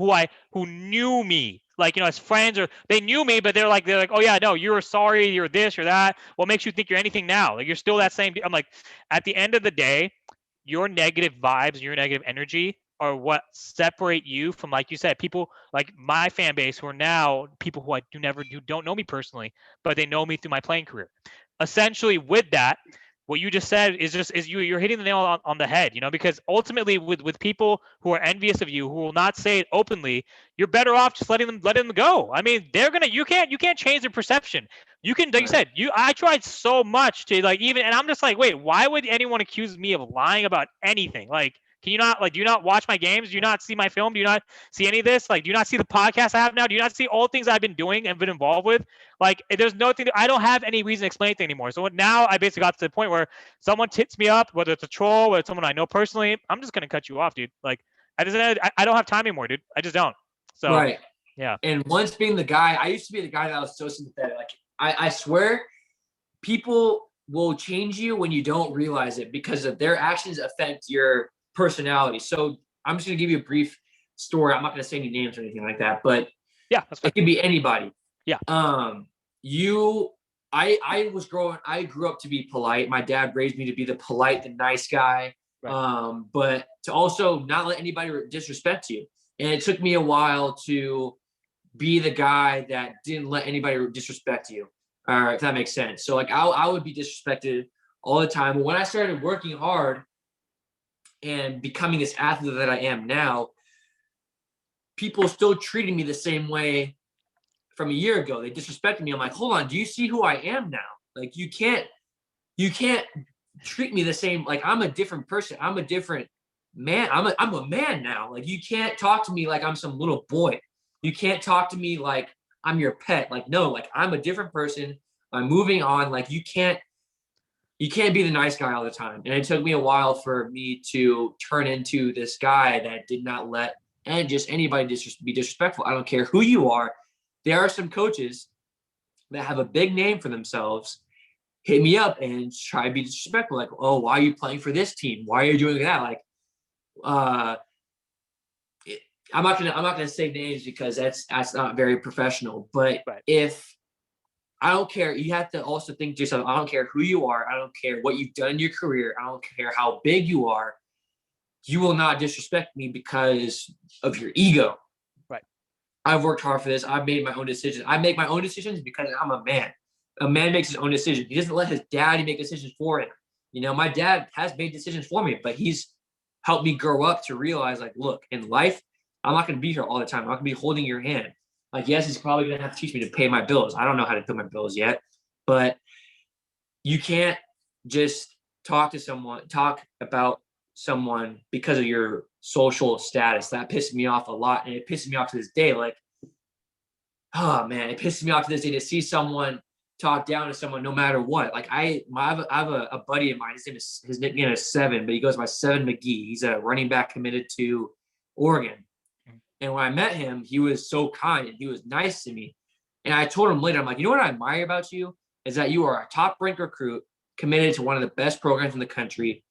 who knew me, like as friends, or they knew me, but they're like, oh yeah, no, you're sorry, you're this or that. What makes you think you're anything now? Like you're still that same. I'm like, at the end of the day, your negative vibes, your negative energy are what separate you from, like you said, people like my fan base who are now people who who don't know me personally, but they know me through my playing career. Essentially, with that, what you just said is you're hitting the nail on the head, because ultimately with people who are envious of you, who will not say it openly, you're better off just letting them go. I mean, you can't change their perception. You can, like you said, I tried so much to and I'm just like, wait, why would anyone accuse me of lying about anything? Like, can you not, do you not watch my games? Do you not see my film? Do you not see any of this? Like, do you not see the podcast I have now? Do you not see all the things I've been doing and been involved with? Like, there's nothing, I don't have any reason to explain anything anymore. So now I basically got to the point where someone tips me up, whether it's a troll, whether it's someone I know personally, I'm just going to cut you off, dude. Like, I don't have time anymore, dude. I just don't. So, right. Yeah. And once being the guy, I used to be the guy that was so sympathetic. Like, I swear people will change you when you don't realize it, because of their actions affect your personality. So I'm just going to give you a brief story. I'm not going to say any names or anything like that, but yeah, that's fine. It could be anybody. Yeah. I grew up to be polite. My dad raised me to be the polite, the nice guy. Right. But to also not let anybody disrespect you. And it took me a while to be the guy that didn't let anybody disrespect you. If that makes sense. So like I would be disrespected all the time. But when I started working hard and becoming this athlete that I am now, people still treated me the same way from a year ago. They disrespected me. I'm like, hold on, do you see who I am now? Like you can't treat me the same. Like I'm a different person. I'm a different man. I'm a man now. Like you can't talk to me like I'm some little boy. You can't talk to me like I'm your pet. Like, no, like I'm a different person. I'm moving on. Like you can't be the nice guy all the time. And it took me a while for me to turn into this guy that did not let anybody be disrespectful. I don't care who you are. There are some coaches that have a big name for themselves hit me up and try to be disrespectful. Like, oh, why are you playing for this team? Why are you doing that? Like, I'm not gonna say names because that's not very professional. But if I don't care, you have to also think to yourself, I don't care who you are. I don't care what you've done in your career. I don't care how big you are. You will not disrespect me because of your ego. Right. I've worked hard for this. I've made my own decisions. I make my own decisions because I'm a man. A man makes his own decision. He doesn't let his daddy make decisions for him. You know, my dad has made decisions for me, but he's helped me grow up to realize, like, look, in life, I'm not going to be here all the time. I'm not going to be holding your hand. Like, yes, he's probably going to have to teach me to pay my bills. I don't know how to pay my bills yet, but you can't just talk about someone because of your social status. That pissed me off a lot, and it pisses me off to this day. Like, oh man, it pisses me off to this day to see someone talk down to someone no matter what. Like I have a buddy of mine. His nickname is Seven, but he goes by Seven McGee. He's a running back committed to Oregon. And when I met him, he was so kind and he was nice to me. And I told him later, I'm like, you know what I admire about you is that you are a top ranked recruit committed to one of the best programs in the country.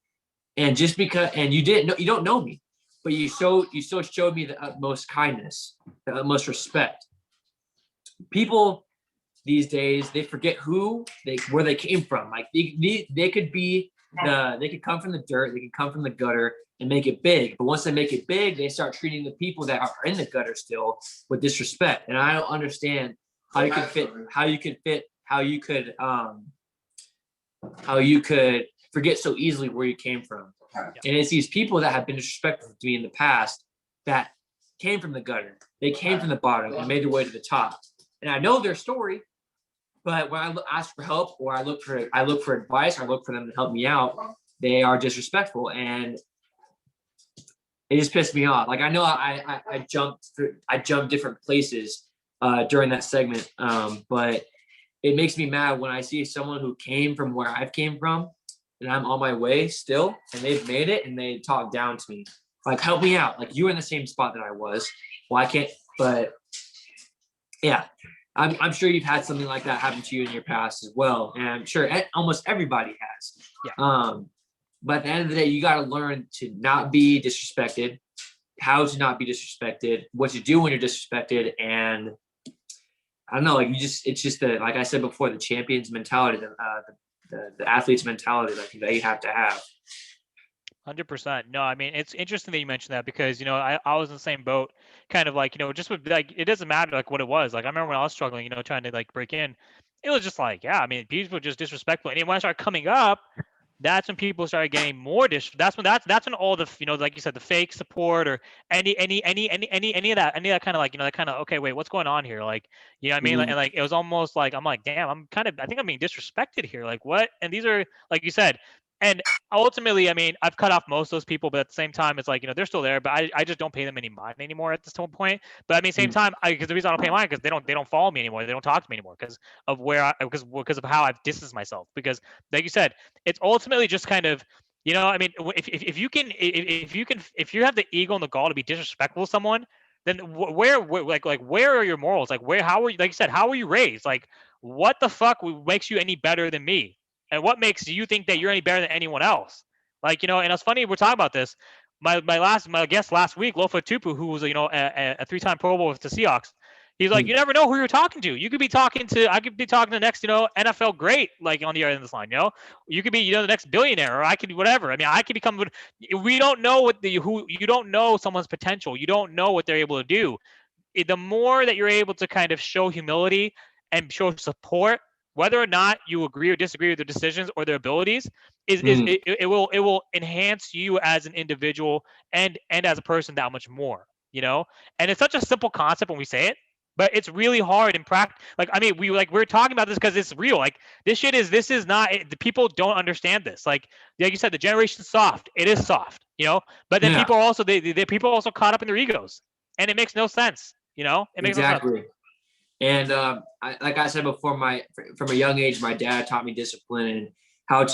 And just because, and you don't know me, but you still showed me the utmost kindness, the utmost respect. People these days, they forget where they came from. Like they could come from the dirt, they could come from the gutter and make it big. But once they make it big, they start treating the people that are in the gutter still with disrespect. And I don't understand how you could forget so easily where you came from. And it's these people that have been disrespectful to me in the past that came from the gutter. They came from the bottom and made their way to the top. And I know their story, but when I ask for help or I look for advice or I look for them to help me out, they are disrespectful, and it just pissed me off. Like I know I jumped different places during that segment, but it makes me mad when I see someone who came from where I've came from and I'm on my way still and they've made it and they talk down to me. Like, help me out. Like, you were in the same spot that I was. Well, I can't, but yeah, I'm sure you've had something like that happen to you in your past as well. And I'm sure almost everybody has. Yeah. But at the end of the day, you got to learn to not be disrespected, how to not be disrespected, what to do when you're disrespected. And I don't know, like it's just the, like I said before, the champion's mentality, the athlete's mentality that you have to have. 100%. No, I mean, it's interesting that you mentioned that because, I was in the same boat, kind of like, just with like, it doesn't matter like what it was. Like, I remember when I was struggling, trying to like break in, it was just like, yeah, I mean, people were just disrespectful. And when I started coming up, that's when people started getting more that's when all the, like you said, the fake support or any of that kind of like, that kind of, okay, wait, what's going on here? Like, you know what I mean? Mm-hmm. Like, it was almost like, I'm like, damn, I think I'm being disrespected here. Like, what? And these are, like you said, and ultimately, I mean, I've cut off most of those people, but at the same time, it's like, they're still there, but I just don't pay them any mind anymore at this point. But I mean, same time, because the reason I don't pay mine because they don't follow me anymore. They don't talk to me anymore because of because of how I've distanced myself. Because like you said, it's ultimately just kind of, I mean, if you have the ego and the gall to be disrespectful to someone, then where are your morals? Like how are you, like you said, how were you raised? Like, what the fuck makes you any better than me? And what makes you think that you're any better than anyone else? Like, and it's funny we're talking about this. My guest last week, Lofa Tupu, who was a 3-time Pro Bowl with the Seahawks. He's like, you never know who you're talking to. I could be talking to the next, NFL great, like on the other end of this line. You could be, the next billionaire, or I could be whatever. I mean, I could become. We don't know you don't know someone's potential. You don't know what they're able to do. The more that you're able to kind of show humility and show support, whether or not you agree or disagree with their decisions or their abilities, it will enhance you as an individual and as a person that much more. And it's such a simple concept when we say it, but it's really hard in practice. Like, I mean, we're talking about this because it's real. Like, this is not, the people don't understand this. Like you said, the generation's soft. It is soft, but then people are also, people are also caught up in their egos, and it makes no sense. It makes Exactly. no sense. And like I said before, from a young age, my dad taught me discipline and how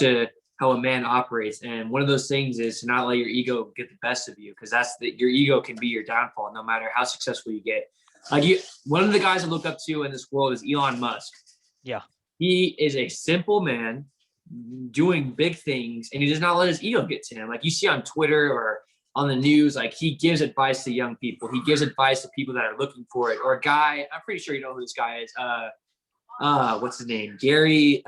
a man operates. And one of those things is to not let your ego get the best of you, because your ego can be your downfall, no matter how successful you get. One of the guys I look up to in this world is Elon Musk. Yeah. He is a simple man doing big things, and he does not let his ego get to him. Like you see on Twitter or on the news, like he gives advice to young people. He gives advice to people that are looking for it. Or a guy, I'm pretty sure you know who this guy is. What's his name? Gary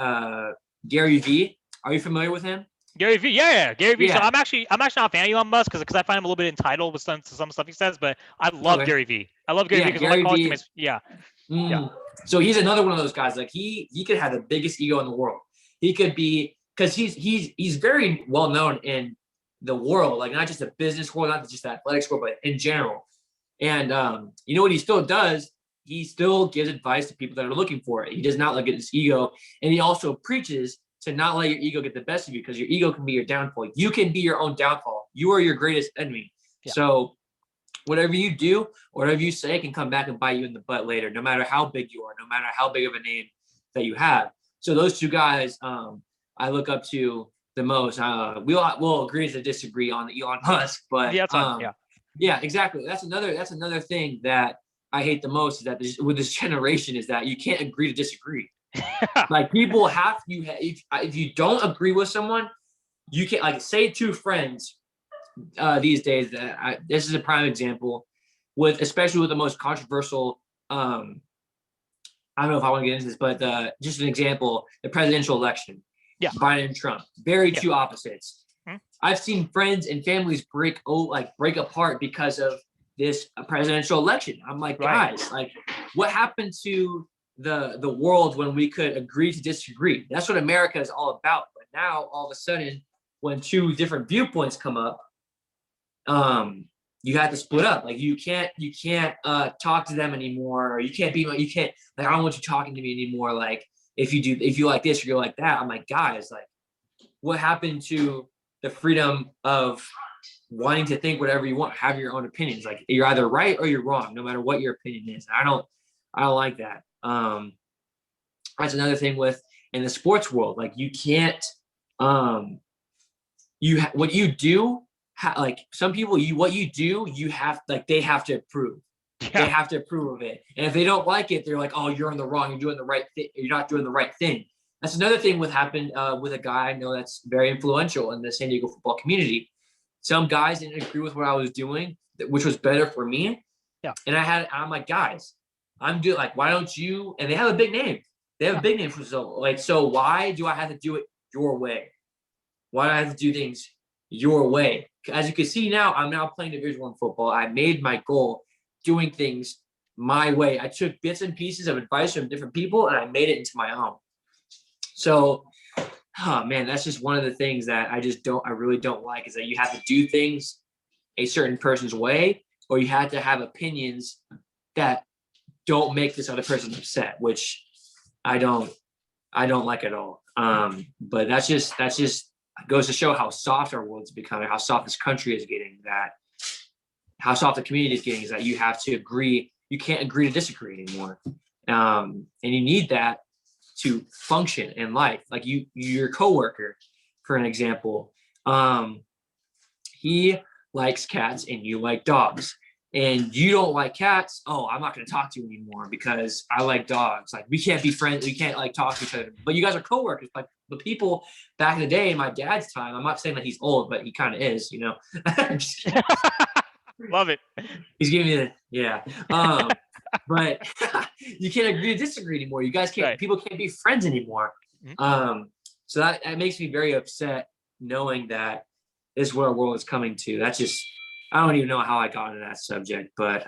V. Are you familiar with him? Gary V. Yeah, Gary V. Yeah. So I'm actually not a fan of Elon Musk because I find him a little bit entitled with some stuff he says. But I love Gary V. I love Gary V because I like college teammates. Yeah. Yeah. So he's another one of those guys. Like he could have the biggest ego in the world. He could be, because he's very well known in the world, like not just the business world, not just the athletics world, but in general. And you know what he still does? He still gives advice to people that are looking for it. He does not let his ego, and he also preaches to not let your ego get the best of you, because your ego can be your downfall. You can be your own downfall. You are your greatest enemy. Yeah. So whatever you do, whatever you say can come back and bite you in the butt later, no matter how big you are, no matter how big of a name that you have. So those two guys I look up to the most. We'll agree to disagree on Elon Musk, but Yeah, that's fine. Yeah. yeah, exactly. That's another thing that I hate the most is that with this generation is that you can't agree to disagree. Like people if you don't agree with someone, you can't, like, say two friends these days that this is a prime example especially with the most controversial I don't know if I want to get into this, but just an example, the presidential election. Yeah. Biden and Trump, two opposites. Mm-hmm. I've seen friends and families break apart because of this presidential election. I'm like, guys, like, what happened to the world when we could agree to disagree? That's what America is all about. But now, all of a sudden, when two different viewpoints come up, you have to split up. Like you can't talk to them anymore, or you can't like, I don't want you talking to me anymore. Like if you like this or you're like that. I'm like, guys, like, what happened to the freedom of wanting to think whatever you want, have your own opinions? Like you're either right or you're wrong, no matter what your opinion is. I don't like that. That's another thing in the sports world. Like you can't what you do. Like some people, what you do, they have to approve. Yeah. They have to approve of it. And if they don't like it, they're like, oh, you're in the wrong. You're doing the right thing. You're not doing the right thing. That's another thing happened with a guy I know that's very influential in the San Diego football community. Some guys didn't agree with what I was doing, which was better for me. Yeah. And I'm like, guys, why don't you? And they have a big name. They have a big name. So why do I have to do it your way? Why do I have to do things your way? As you can see now, I'm now playing Division I football. I made my goal doing things my way. I took bits and pieces of advice from different people and I made it into my own. So, oh man, that's just one of the things that I really don't like, is that you have to do things a certain person's way, or you have to have opinions that don't make this other person upset, which I don't like at all. But that's just goes to show how soft our world is becoming, how soft this country is getting, how soft the community is getting, is that you have to agree. You can't agree to disagree anymore. And you need that to function in life. Like your coworker, for an example, he likes cats and you like dogs. And you don't like cats. Oh, I'm not going to talk to you anymore because I like dogs. Like we can't be friends. We can't talk to each other. But you guys are coworkers. Like the people back in the day, in my dad's time. I'm not saying that he's old, but he kind of is. Love it. He's giving me but you can't agree to disagree anymore. You guys can't. Right. People can't be friends anymore. Mm-hmm. So that makes me very upset, knowing that this is where our world is coming to. That's just. I don't even know how I got into that subject, but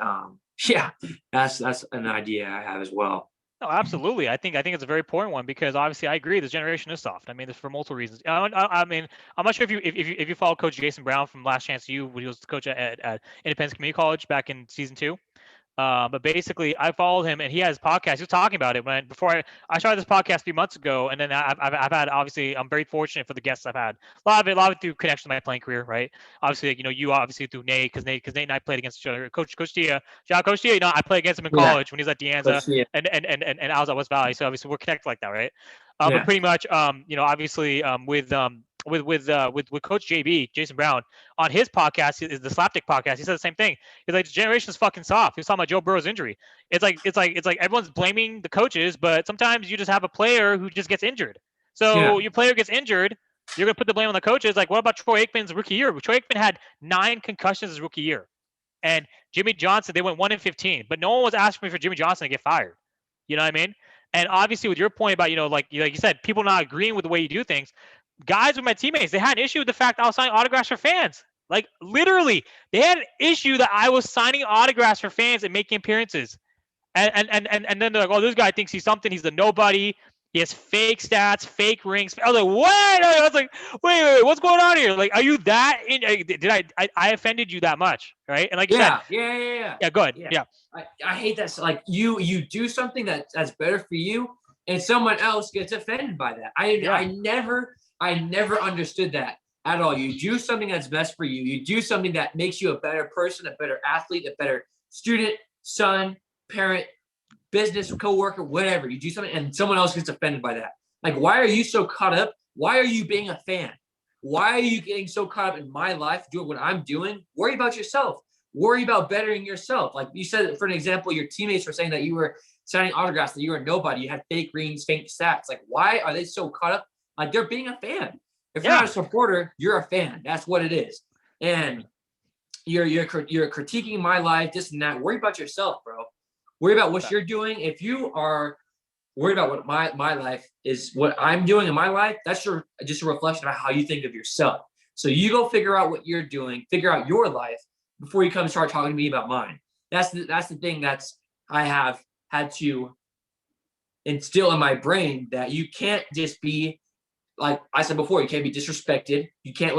yeah, that's an idea I have as well. No, absolutely. I think it's a very important one, because obviously I agree this generation is soft. I mean, this for multiple reasons. I mean, I'm not sure if you follow Coach Jason Brown from Last Chance U, when he was the coach at Independence Community College back in season 2. But basically, I followed him, and he has podcasts. He was talking about it before I started this podcast a few months ago, and then I've had, obviously, I'm very fortunate for the guests I've had. A lot of it through connection to my playing career, right? Obviously, you obviously through Nate, because Nate and I played against each other. Coach Tia, Coach Tia, I played against him in college when he was at De Anza, and I was at West Valley. So obviously we're connected like that, right? But pretty much, obviously, with Coach JB, Jason Brown, on his podcast, is the Slapdick podcast. He said the same thing. He's like, the generation is fucking soft. He was talking about Joe Burrow's injury. It's like everyone's blaming the coaches, but sometimes you just have a player who just gets injured. So your player gets injured, you're gonna put the blame on the coaches. Like, what about Troy Aikman's rookie year? Troy Aikman had 9 concussions his rookie year, and Jimmy Johnson, they went 1-15, but no one was asking for Jimmy Johnson to get fired. You know what I mean? And obviously, with your point about, like you said, people not agreeing with the way you do things. Guys with my teammates, they had an issue with the fact I was signing autographs for fans. Like, literally, they had an issue that I was signing autographs for fans and making appearances. And then they're like, oh, this guy thinks he's something. He's a nobody. He has fake stats, fake rings. I was like, what? I was like, wait, what's going on here? Like, are you that? Did I offended you that much? Right? And like you said. Yeah. Yeah, good. Yeah. I hate that. Like, you do something that's better for you, and someone else gets offended by that. I never understood that. at all. You do something that's best for you. You do something that makes you a better person, a better athlete, a better student, son, parent, business, coworker, whatever. You do something and someone else gets offended by that. Like, why are you so caught up? Why are you being a fan? Why are you getting so caught up in my life, doing what I'm doing? Worry about yourself. Worry about bettering yourself. Like you said, for an example, your teammates were saying that you were signing autographs, that you were nobody. You had fake rings, fake stats. Like, why are they so caught up? Like, they're being a fan. If you're not a supporter, you're a fan. That's what it is. And you're critiquing my life, this and that. Worry about yourself, bro. Worry about what you're doing. If you are worried about what my life is, what I'm doing in my life, that's just a reflection of how you think of yourself. So you go figure out what you're doing, figure out your life before you come start talking to me about mine. That's the thing I have had to instill in my brain, that you can't just be, like I said before, you can't be disrespected. You can't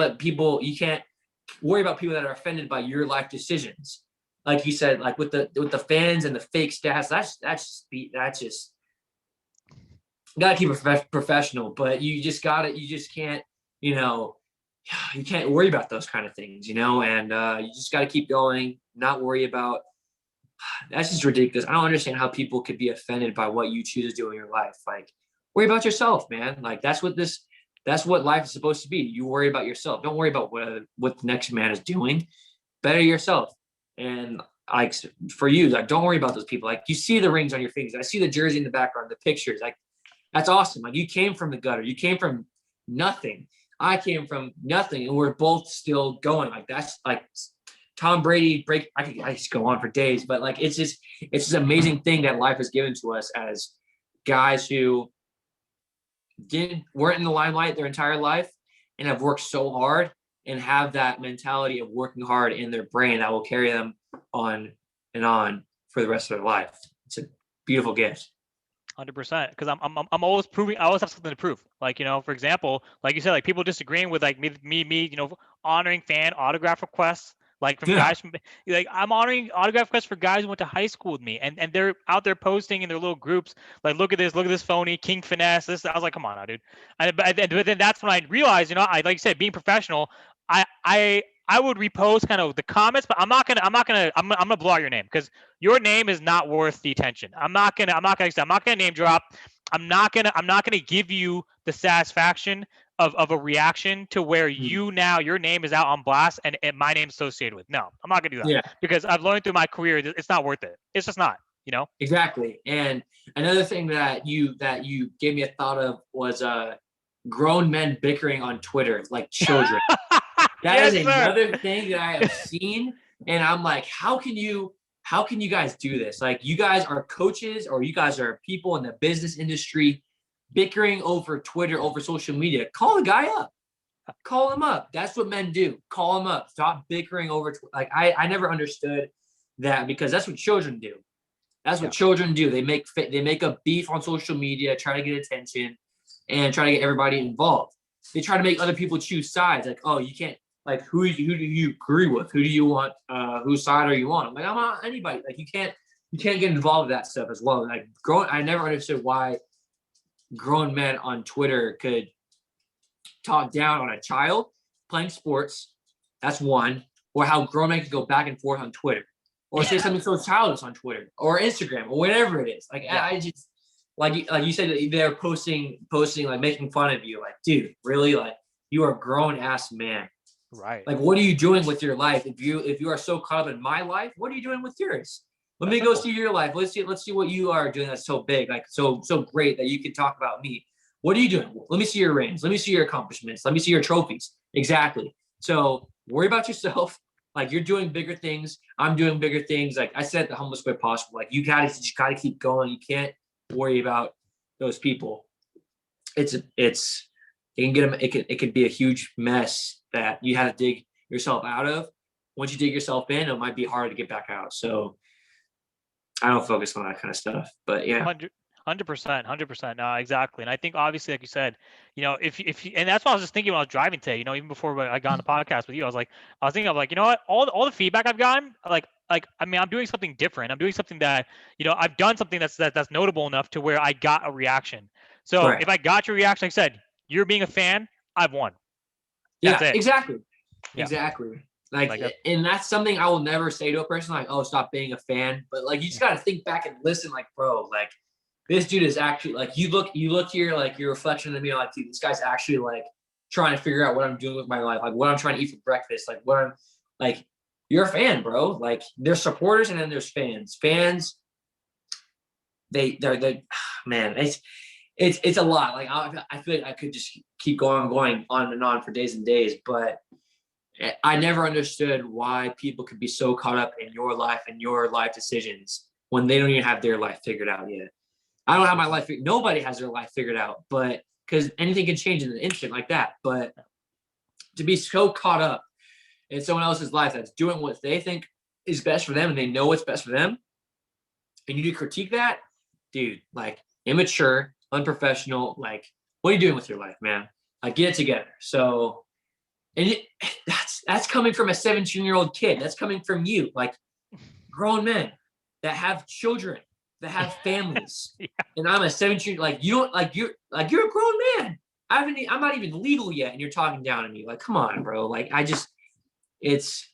worry about people that are offended by your life decisions. Like you said, like with the fans and the fake stats, that's just gotta keep it professional, but you just can't, you can't worry about those kind of things, and you just gotta keep going, not worry about. That's just ridiculous. I don't understand how people could be offended by what you choose to do in your life. Like, worry about yourself, man. Like, that's what life is supposed to be. You worry about yourself. Don't worry about what the next man is doing. Better yourself. And like, for you, like, don't worry about those people. Like, you see the rings on your fingers. I see the jersey in the background, the pictures. Like, that's awesome. Like, you came from the gutter. You came from nothing. I came from nothing, and we're both still going. Like, that's like Tom Brady I just go on for days, but like, it's just an amazing thing that life has given to us as guys who weren't in the limelight their entire life and have worked so hard and have that mentality of working hard in their brain that will carry them on and on for the rest of their life. It's a beautiful gift. 100%, because I'm always proving. I always have something to prove. Like, for example, like you said, like people disagreeing with like me, honoring fan autograph requests. Like from guys from, like, I'm honoring autograph requests for guys who went to high school with me, and they're out there posting in their little groups, like, look at this phony King Finesse. This, I was like, come on now, dude. But then that's when I realized, I, like you said, being professional, I would repost kind of the comments, but I'm gonna blow out your name, because your name is not worth the attention. I'm not gonna name drop. I'm not gonna give you the satisfaction of a reaction to where your name is out on blast and my name's associated with. No, I'm not gonna do that. Yeah. Because I've learned through my career that it's not worth it. It's just not. Exactly. And another thing that you gave me a thought of was grown men bickering on Twitter like children. That is another thing that I have seen, and I'm like, how can you guys do this? Like, you guys are coaches, or you guys are people in the business industry bickering over Twitter, over social media. Call the guy up. Call him up. That's what men do. Call him up. Stop bickering over. Like, I never understood that, because that's what children do. That's what children do. They make a beef on social media, try to get attention, and try to get everybody involved. They try to make other people choose sides. Like, oh, you can't. Like, who do you agree with? Who do you want? Whose side are you on? I'm like, I'm not anybody. Like, you can't get involved with that stuff as well. Like, I never understood why grown men on Twitter could talk down on a child playing sports. That's one. Or how grown men could go back and forth on Twitter, or say something so childish on Twitter or Instagram or whatever it is. Like, I just, like you said, they're posting like making fun of you. Like, dude, really? Like, you are a grown ass man. Right. Like, what are you doing with your life? If you are so caught up in my life, what are you doing with yours? Let me go see your life. Let's see what you are doing that's so big, like so great that you can talk about me. What are you doing? Let me see your rings. Let me see your accomplishments. Let me see your trophies. Exactly. So worry about yourself. Like, you're doing bigger things. I'm doing bigger things. Like I said, the humblest way possible. Like, you gotta keep going. You can't worry about those people. It can be a huge mess that you had to dig yourself out of. Once you dig yourself in, it might be hard to get back out. So I don't focus on that kind of stuff, but yeah. 100%. No, exactly. And I think, obviously, like you said, if and that's what I was just thinking when I was driving today, even before I got on the podcast with you, I was thinking of, like, you know what, all the feedback I've gotten, like, I mean, I'm doing something different. I'm doing something that, I've done something that's notable enough to where I got a reaction. So if I got your reaction, like I said, you're being a fan, I've won. Yeah, That's it. exactly. Yeah. Exactly. Like, Like and that's something I will never say to a person like, oh, stop being a fan. But like, you just got to think back and listen, like, bro, like this dude is actually like, you look here, like your reflection in the mirror, like, dude, this guy's actually like trying to figure out what I'm doing with my life, like what I'm trying to eat for breakfast, like what I'm like, you're a fan, bro. Like there's supporters and then there's fans. Fans, they're man, it's a lot. Like I feel like I could just keep going on and on for days and days, but I never understood why people could be so caught up in your life and your life decisions when they don't even have their life figured out yet. I don't have my life. Nobody has their life figured out, but because anything can change in an instant like that. But to be so caught up in someone else's life that's doing what they think is best for them and they know what's best for them, and you do critique that, dude, like immature, unprofessional. Like, what are you doing with your life, man? Like, get it together. So, and that's coming from a 17-year-old kid. That's coming from you, like grown men that have children, that have families. Yeah. And I'm a 17, like you don't like you're a grown man. I'm not even legal yet, and you're talking down to me. Like, come on, bro. Like, it's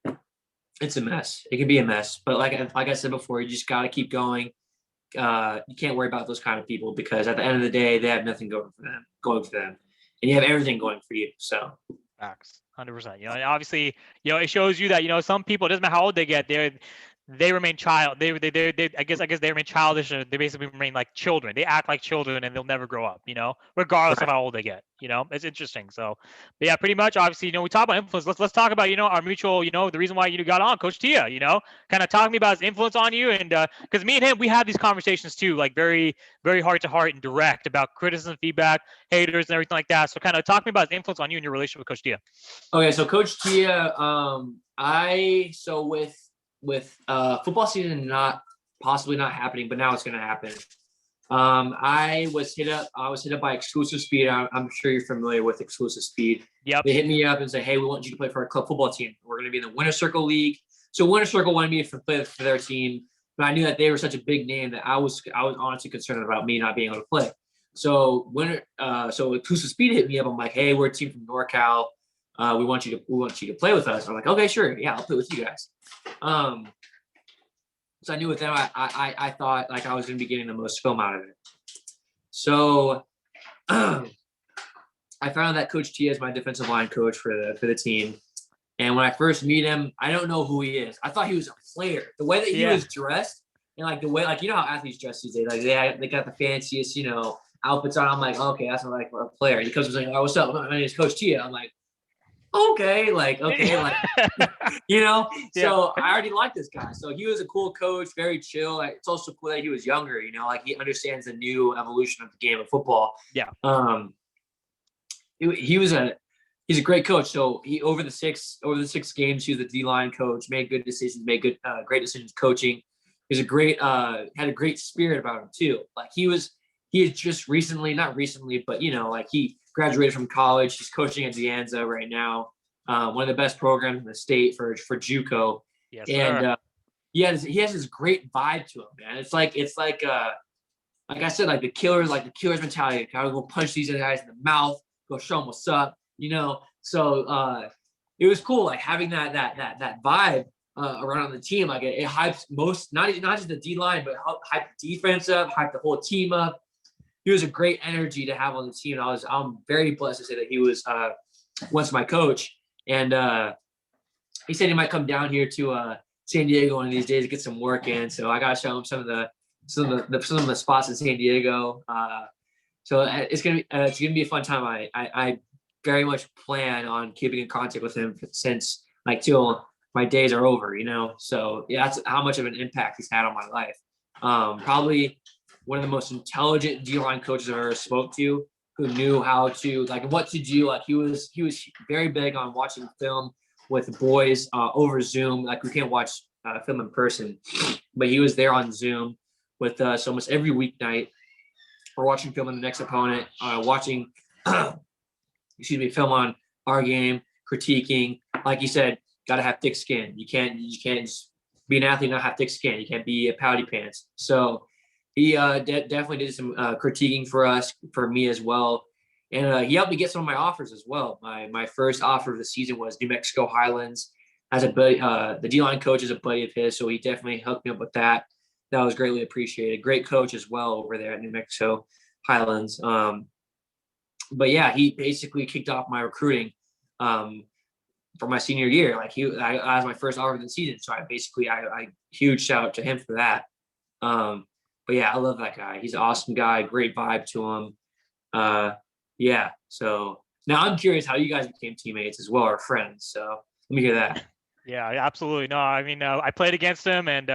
a mess. It can be a mess. But like I said before, you just gotta keep going. You can't worry about those kind of people because at the end of the day, they have nothing going for them. And you have everything going for you. So Facts, 100%. And obviously, it shows you that some people, it doesn't matter how old they get, they remain child. They I guess they remain childish. Or they basically remain like children. They act like children, and they'll never grow up. Regardless of how old they get. It's interesting. So, but yeah, pretty much. Obviously, we talk about influence. Let's talk about our mutual. The reason why you got on, Coach Tia. Kind of talk to me about his influence on you, and because me and him, we have these conversations too, like very, very heart to heart and direct about criticism, feedback, haters, and everything like that. So, kind of talk to me about his influence on you and your relationship with Coach Tia. Okay, so Coach Tia, with football season possibly not happening, but now it's going to happen. I was hit up by Exclusive Speed. I'm sure you're familiar with Exclusive Speed. Yep. They hit me up and say, hey, we want you to play for our club football team. We're going to be in the Winter Circle League. So Winter Circle wanted me to play for their team, but I knew that they were such a big name that I was honestly concerned about me not being able to play. So so Exclusive Speed hit me up. I'm like, hey, we're a team from NorCal. We want you to play with us. I'm like, okay, sure. Yeah, I'll play with you guys. So I knew with them, I thought like I was going to be getting the most film out of it. So I found that Coach Tia is my defensive line coach for the team. And when I first meet him, I don't know who he is. I thought he was a player. The way that he was dressed and like the way, like, how athletes dress these days, like they got the fanciest, outfits on. I'm like, okay, that's like a player. He comes and like, oh, what's up? My name is Coach Tia. I'm like, okay, like, So I already like this guy. So he was a cool coach, very chill. It's also cool that he was younger, like he understands the new evolution of the game of football. Yeah. He's a great coach. So he over the six games, he was the D-line coach, made good decisions, great decisions coaching. He was had a great spirit about him too. Like he had just not recently, but like he graduated from college. He's coaching at De Anza right now. One of the best programs in the state for JUCO. Yes, and sir. he has this great vibe to him, man. It's like I said, like the killer's mentality. Gotta go punch these guys in the mouth, go show them what's up, So it was cool, like having that vibe around the team. Like it hypes not just the D line, but hyped the defense up, hyped the whole team up. He was a great energy to have on the team. I'm very blessed to say that he was once my coach, and he said he might come down here to San Diego one of these days to get some work in. So I got to show him some of the spots in San Diego. So it's gonna be a fun time. I very much plan on keeping in contact with him since like till my days are over. So yeah, that's how much of an impact he's had on my life. Probably one of the most intelligent D-line coaches I've ever spoke to, who knew how to what to do. Like he was very big on watching film with boys over Zoom. Like we can't watch film in person, but he was there on Zoom with us almost every weeknight. We're watching film on the next opponent, watching film on our game, critiquing. Like you said, got to have thick skin. You can't just be an athlete and not have thick skin. You can't be a pouty pants. So he definitely did some critiquing for me as well. And he helped me get some of my offers as well. My first offer of the season was New Mexico Highlands. As a buddy, the D-line coach is a buddy of his, so he definitely hooked me up with that. That was greatly appreciated. Great coach as well over there at New Mexico Highlands. But yeah, he basically kicked off my recruiting for my senior year. Like I was my first offer of the season, so I huge shout out to him for that. But yeah, I love that guy. He's an awesome guy. Great vibe to him. Yeah. So now I'm curious how you guys became teammates as well, or friends. So let me hear that. Yeah, absolutely. No, I mean, I played against him and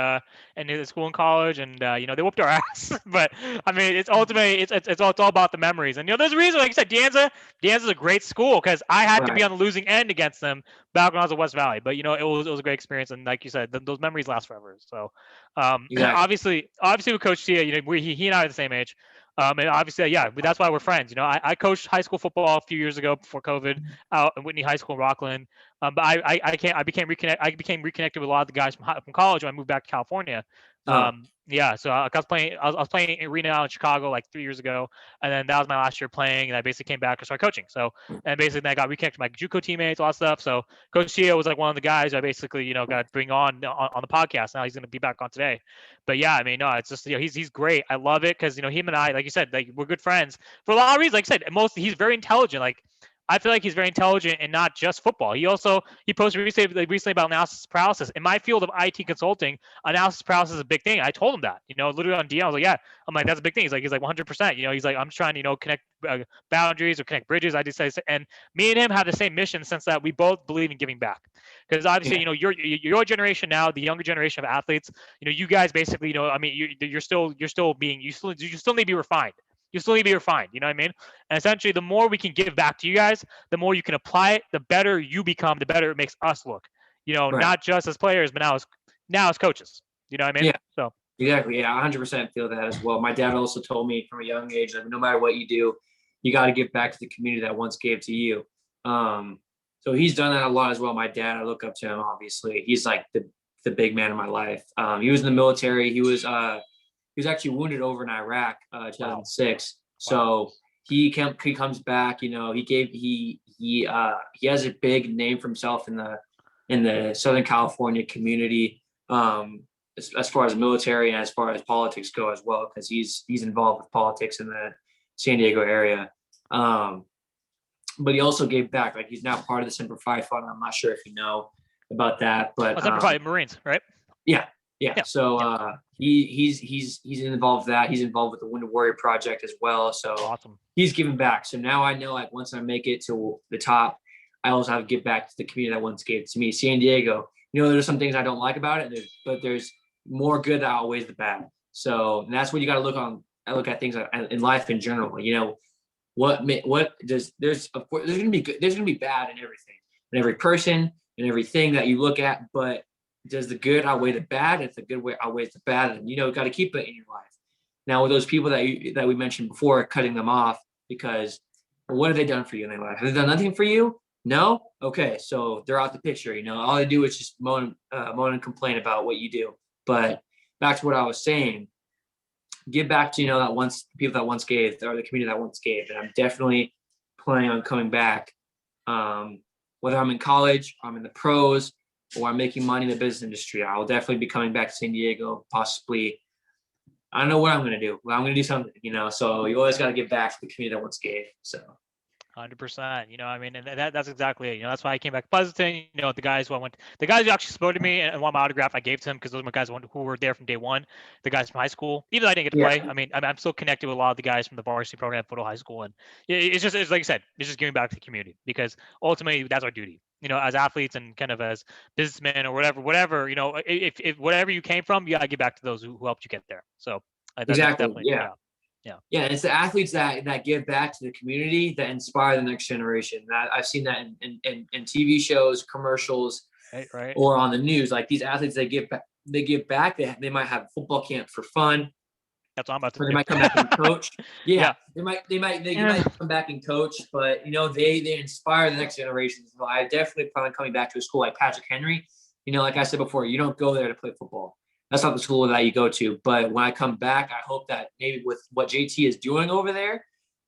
in school and college, and they whooped our ass. But I mean, it's ultimately it's all about the memories. And there's a reason, like you said, Deanza's a great school because I had to be on the losing end against them back when I was at West Valley. But it was a great experience, and like you said, those memories last forever. So, obviously with Coach Tia, he and I are the same age. And obviously, yeah, that's why we're friends. I coached high school football a few years ago before COVID out at Whitney High School in Rockland. But I became reconnected with a lot of the guys from college when I moved back to California. Yeah, so I was playing in arena out in Chicago like 3 years ago, and then that was my last year playing, and I basically came back and started coaching. So, and basically then I got reconnected with my JUCO teammates, a lot of stuff. So Coach Tia was like one of the guys I basically got to bring on the podcast. Now he's going to be back on today. But yeah, I mean, no, it's just he's great. I love it because him and I, like you said, like we're good friends for a lot of reasons. Like I said, he's very intelligent. Like I feel like he's very intelligent and not just football. He posted recently about analysis paralysis. In my field of IT consulting, analysis paralysis is a big thing. I told him that, literally on DM. I was like, yeah, I'm like, that's a big thing. He's like 100%. He's like, I'm trying to, connect boundaries or connect bridges. I just say, and me and him have the same mission, since that we both believe in giving back. Because obviously, your generation now, the younger generation of athletes, you guys basically, I mean, you still need to be refined. You still need to be refined. You know what I mean? And essentially, the more we can give back to you guys, the more you can apply it, the better you become, the better it makes us look. Not just as players, but now as coaches. You know what I mean? Yeah. So exactly. Yeah, 100% feel that as well. My dad also told me from a young age that no matter what you do, you got to give back to the community that once gave to you. So he's done that a lot as well. My dad, I look up to him. Obviously, he's like the big man in my life. He was in the military. He was actually wounded over in Iraq, 2006. Wow. So he comes back. He has a big name for himself in the Southern California community, as far as military and as far as politics go as well, because he's involved with politics in the San Diego area. But he also gave back. Like he's now part of the Semper Fi Fund. I'm not sure if you know about that, but Semper Fi Marines, right? Yeah. So he's involved with that. He's involved with the Wounded Warrior Project as well. So awesome. He's giving back. So now I know, like, once I make it to the top, I also have to give back to the community that once gave to me. San Diego, there's some things I don't like about it, but there's more good that outweighs the bad. So that's what you got to look on. I look at things in life in general. There's going to be good. There's going to be bad in everything, in every person, and everything that you look at. But does the good outweigh the bad? If the good outweighs the bad, then got to keep it in your life. Now, with those people that we mentioned before, cutting them off because what have they done for you in their life? Have they done nothing for you? No? Okay, so they're out the picture. All they do is just moan and complain about what you do. But back to what I was saying, give back to people that once gave, or the community that once gave. And I'm definitely planning on coming back, whether I'm in college, I'm in the pros, or I'm making money in the business industry. I will definitely be coming back to San Diego, possibly. I don't know what I'm going to do. Well, I'm going to do something, so you always got to give back to the community that once gave. So 100%. I mean, and that's exactly it. That's why I came back to Pleasanton. The guys who actually supported me and want my autograph, I gave to them because those are my guys who were there from day one. The guys from high school, even though I didn't get to play. I mean, I'm still connected with a lot of the guys from the varsity program at Foothill High School, and it's like I said, it's just giving back to the community because ultimately that's our duty. As athletes and kind of as businessmen or whatever. If whatever you came from, you gotta give back to those who helped you get there. So exactly, yeah. Yeah, it's the athletes that give back to the community that inspire the next generation. I've seen that in TV shows, commercials, right, or on the news. Like these athletes, they give back. They might have football camp for fun. That's what I'm about to do. They might come back and coach. Yeah. They might come back and coach, but they inspire the next generation. So I definitely plan on coming back to a school like Patrick Henry. Like I said before, you don't go there to play football. That's not the school that you go to. But when I come back, I hope that maybe with what JT is doing over there,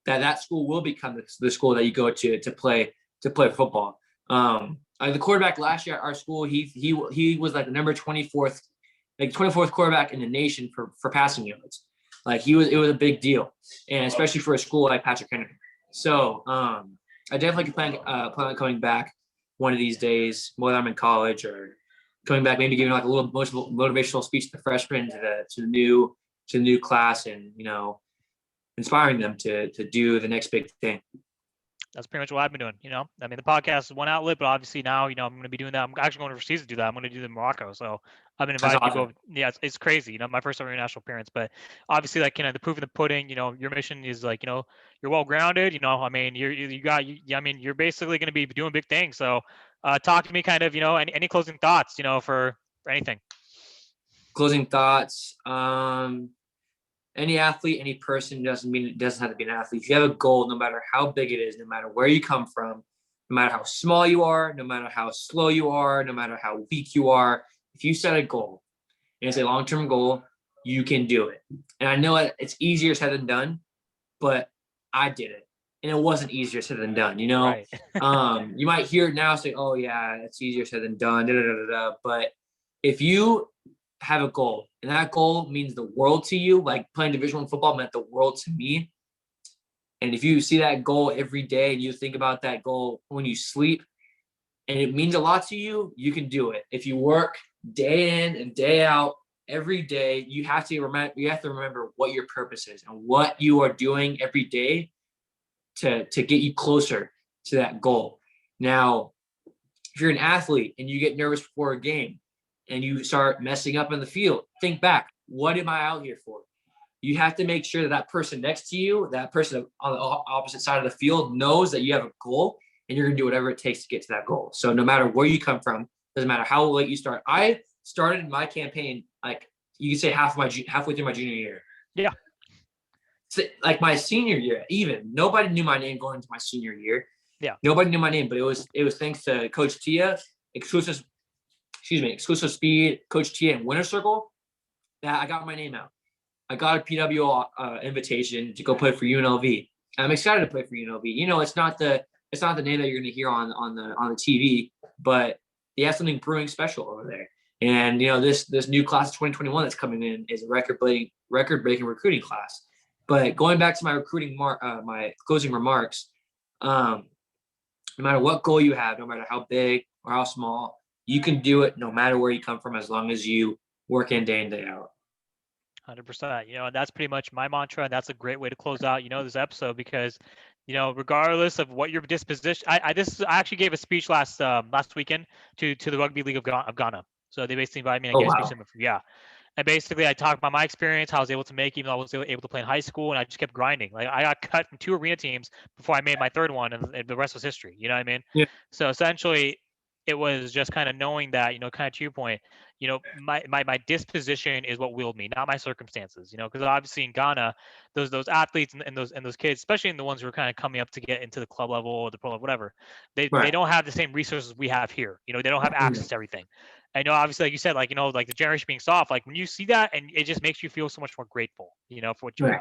that school will become the school that you go to play football. The quarterback last year at our school, he was like the number 24th quarterback in the nation for passing yards. Like it was a big deal, and especially for a school like Patrick Henry. So I definitely plan on coming back one of these days, whether I'm in college or coming back, maybe giving like a little motivational speech to the freshmen, to the new class, and inspiring them to do the next big thing. That's pretty much what I've been doing. I mean, the podcast is one outlet, but obviously now, I'm going to be doing that. I'm actually going overseas to do that. I'm going to do the Morocco. So I've been invited to go. Yeah, it's crazy. My first ever international appearance, but obviously, like, the proof in the pudding. Your mission is like, you're well grounded. I mean, you're basically going to be doing big things. So talk to me kind of, any closing thoughts, for anything. Closing thoughts. Any athlete, any person doesn't have to be an athlete. If you have a goal, no matter how big it is, no matter where you come from, no matter how small you are, no matter how slow you are, no matter how weak you are, if you set a goal and it's a long-term goal, you can do it. And I know it's easier said than done, but I did it. And it wasn't easier said than done, Right. You might hear it now say, oh yeah, it's easier said than done, But if you have a goal, and that goal means the world to you, like playing Division I football meant the world to me. And if you see that goal every day and you think about that goal when you sleep, and it means a lot to you, you can do it. If you work day in and day out every day, you have to remember what your purpose is and what you are doing every day to get you closer to that goal. Now, if you're an athlete and you get nervous before a game, and you start messing up in the field, think back, what am I out here for? You have to make sure that person next to you, that person on the opposite side of the field, knows that you have a goal and you're going to do whatever it takes to get to that goal. So no matter where you come from, doesn't matter how late you start. I started my campaign, like you could say halfway through my junior year. Yeah. So, like my senior year, even nobody knew my name going into my senior year. Yeah. Nobody knew my name, but it was thanks to Coach Tia, exclusive speed, Coach Tia and Winter Circle, that I got my name out. I got a PWO invitation to go play for UNLV. I'm excited to play for UNLV. It's not the name that you're going to hear on the TV, but they have something brewing special over there. And this new class of 2021 that's coming in is a record-breaking recruiting class. But going back to my my closing remarks, no matter what goal you have, no matter how big or how small, you can do it no matter where you come from, as long as you work in day out. 100%. And that's pretty much my mantra. And that's a great way to close out, this episode, because, regardless of what your disposition, I actually gave a speech last weekend to the Rugby League of Ghana. So they basically invited me to get a speech. Yeah. And basically, I talked about my experience, how I was able to make, even though I was able to play in high school, and I just kept grinding. Like I got cut from 2 arena teams before I made my 3rd one, and the rest was history. You know what I mean? Yeah. So essentially, it was just kind of knowing that, kind of to your point, my disposition is what willed me, not my circumstances. Because obviously in Ghana, those athletes and those kids, especially in the ones who are kind of coming up to get into the club level or the pro level, whatever, they don't have the same resources we have here. They don't have access to everything. I know, obviously, like you said, like like the generation being soft, like when you see that, and it just makes you feel so much more grateful, for what you have.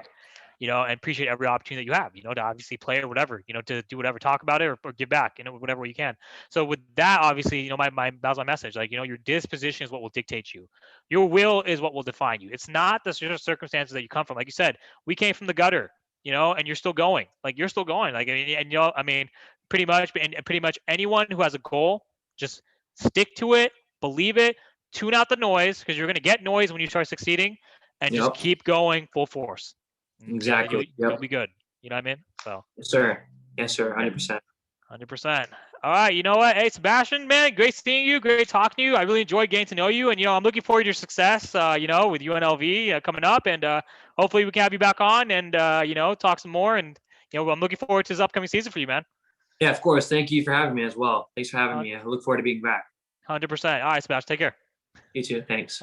And appreciate every opportunity that you have, to obviously play or whatever, to do whatever, talk about it or give back, whatever you can. So with that, obviously, that was my message. Like, your disposition is what will dictate you. Your will is what will define you. It's not the circumstances that you come from. Like you said, we came from the gutter, and you're still going. Like, you're still going. Like, pretty much anyone who has a goal, just stick to it, believe it, tune out the noise, because you're going to get noise when you start succeeding, and just keep going full force. Exactly. You'll be good. You know what I mean? So. Yes, sir. 100%. 100%. All right. You know what? Hey, Sebastian, man, great seeing you. Great talking to you. I really enjoyed getting to know you. And, I'm looking forward to your success, with UNLV coming up. And hopefully we can have you back on and, talk some more. And, I'm looking forward to this upcoming season for you, man. Yeah, of course. Thank you for having me as well. Thanks for having me. I look forward to being back. 100%. All right, Sebastian. Take care. You too. Thanks.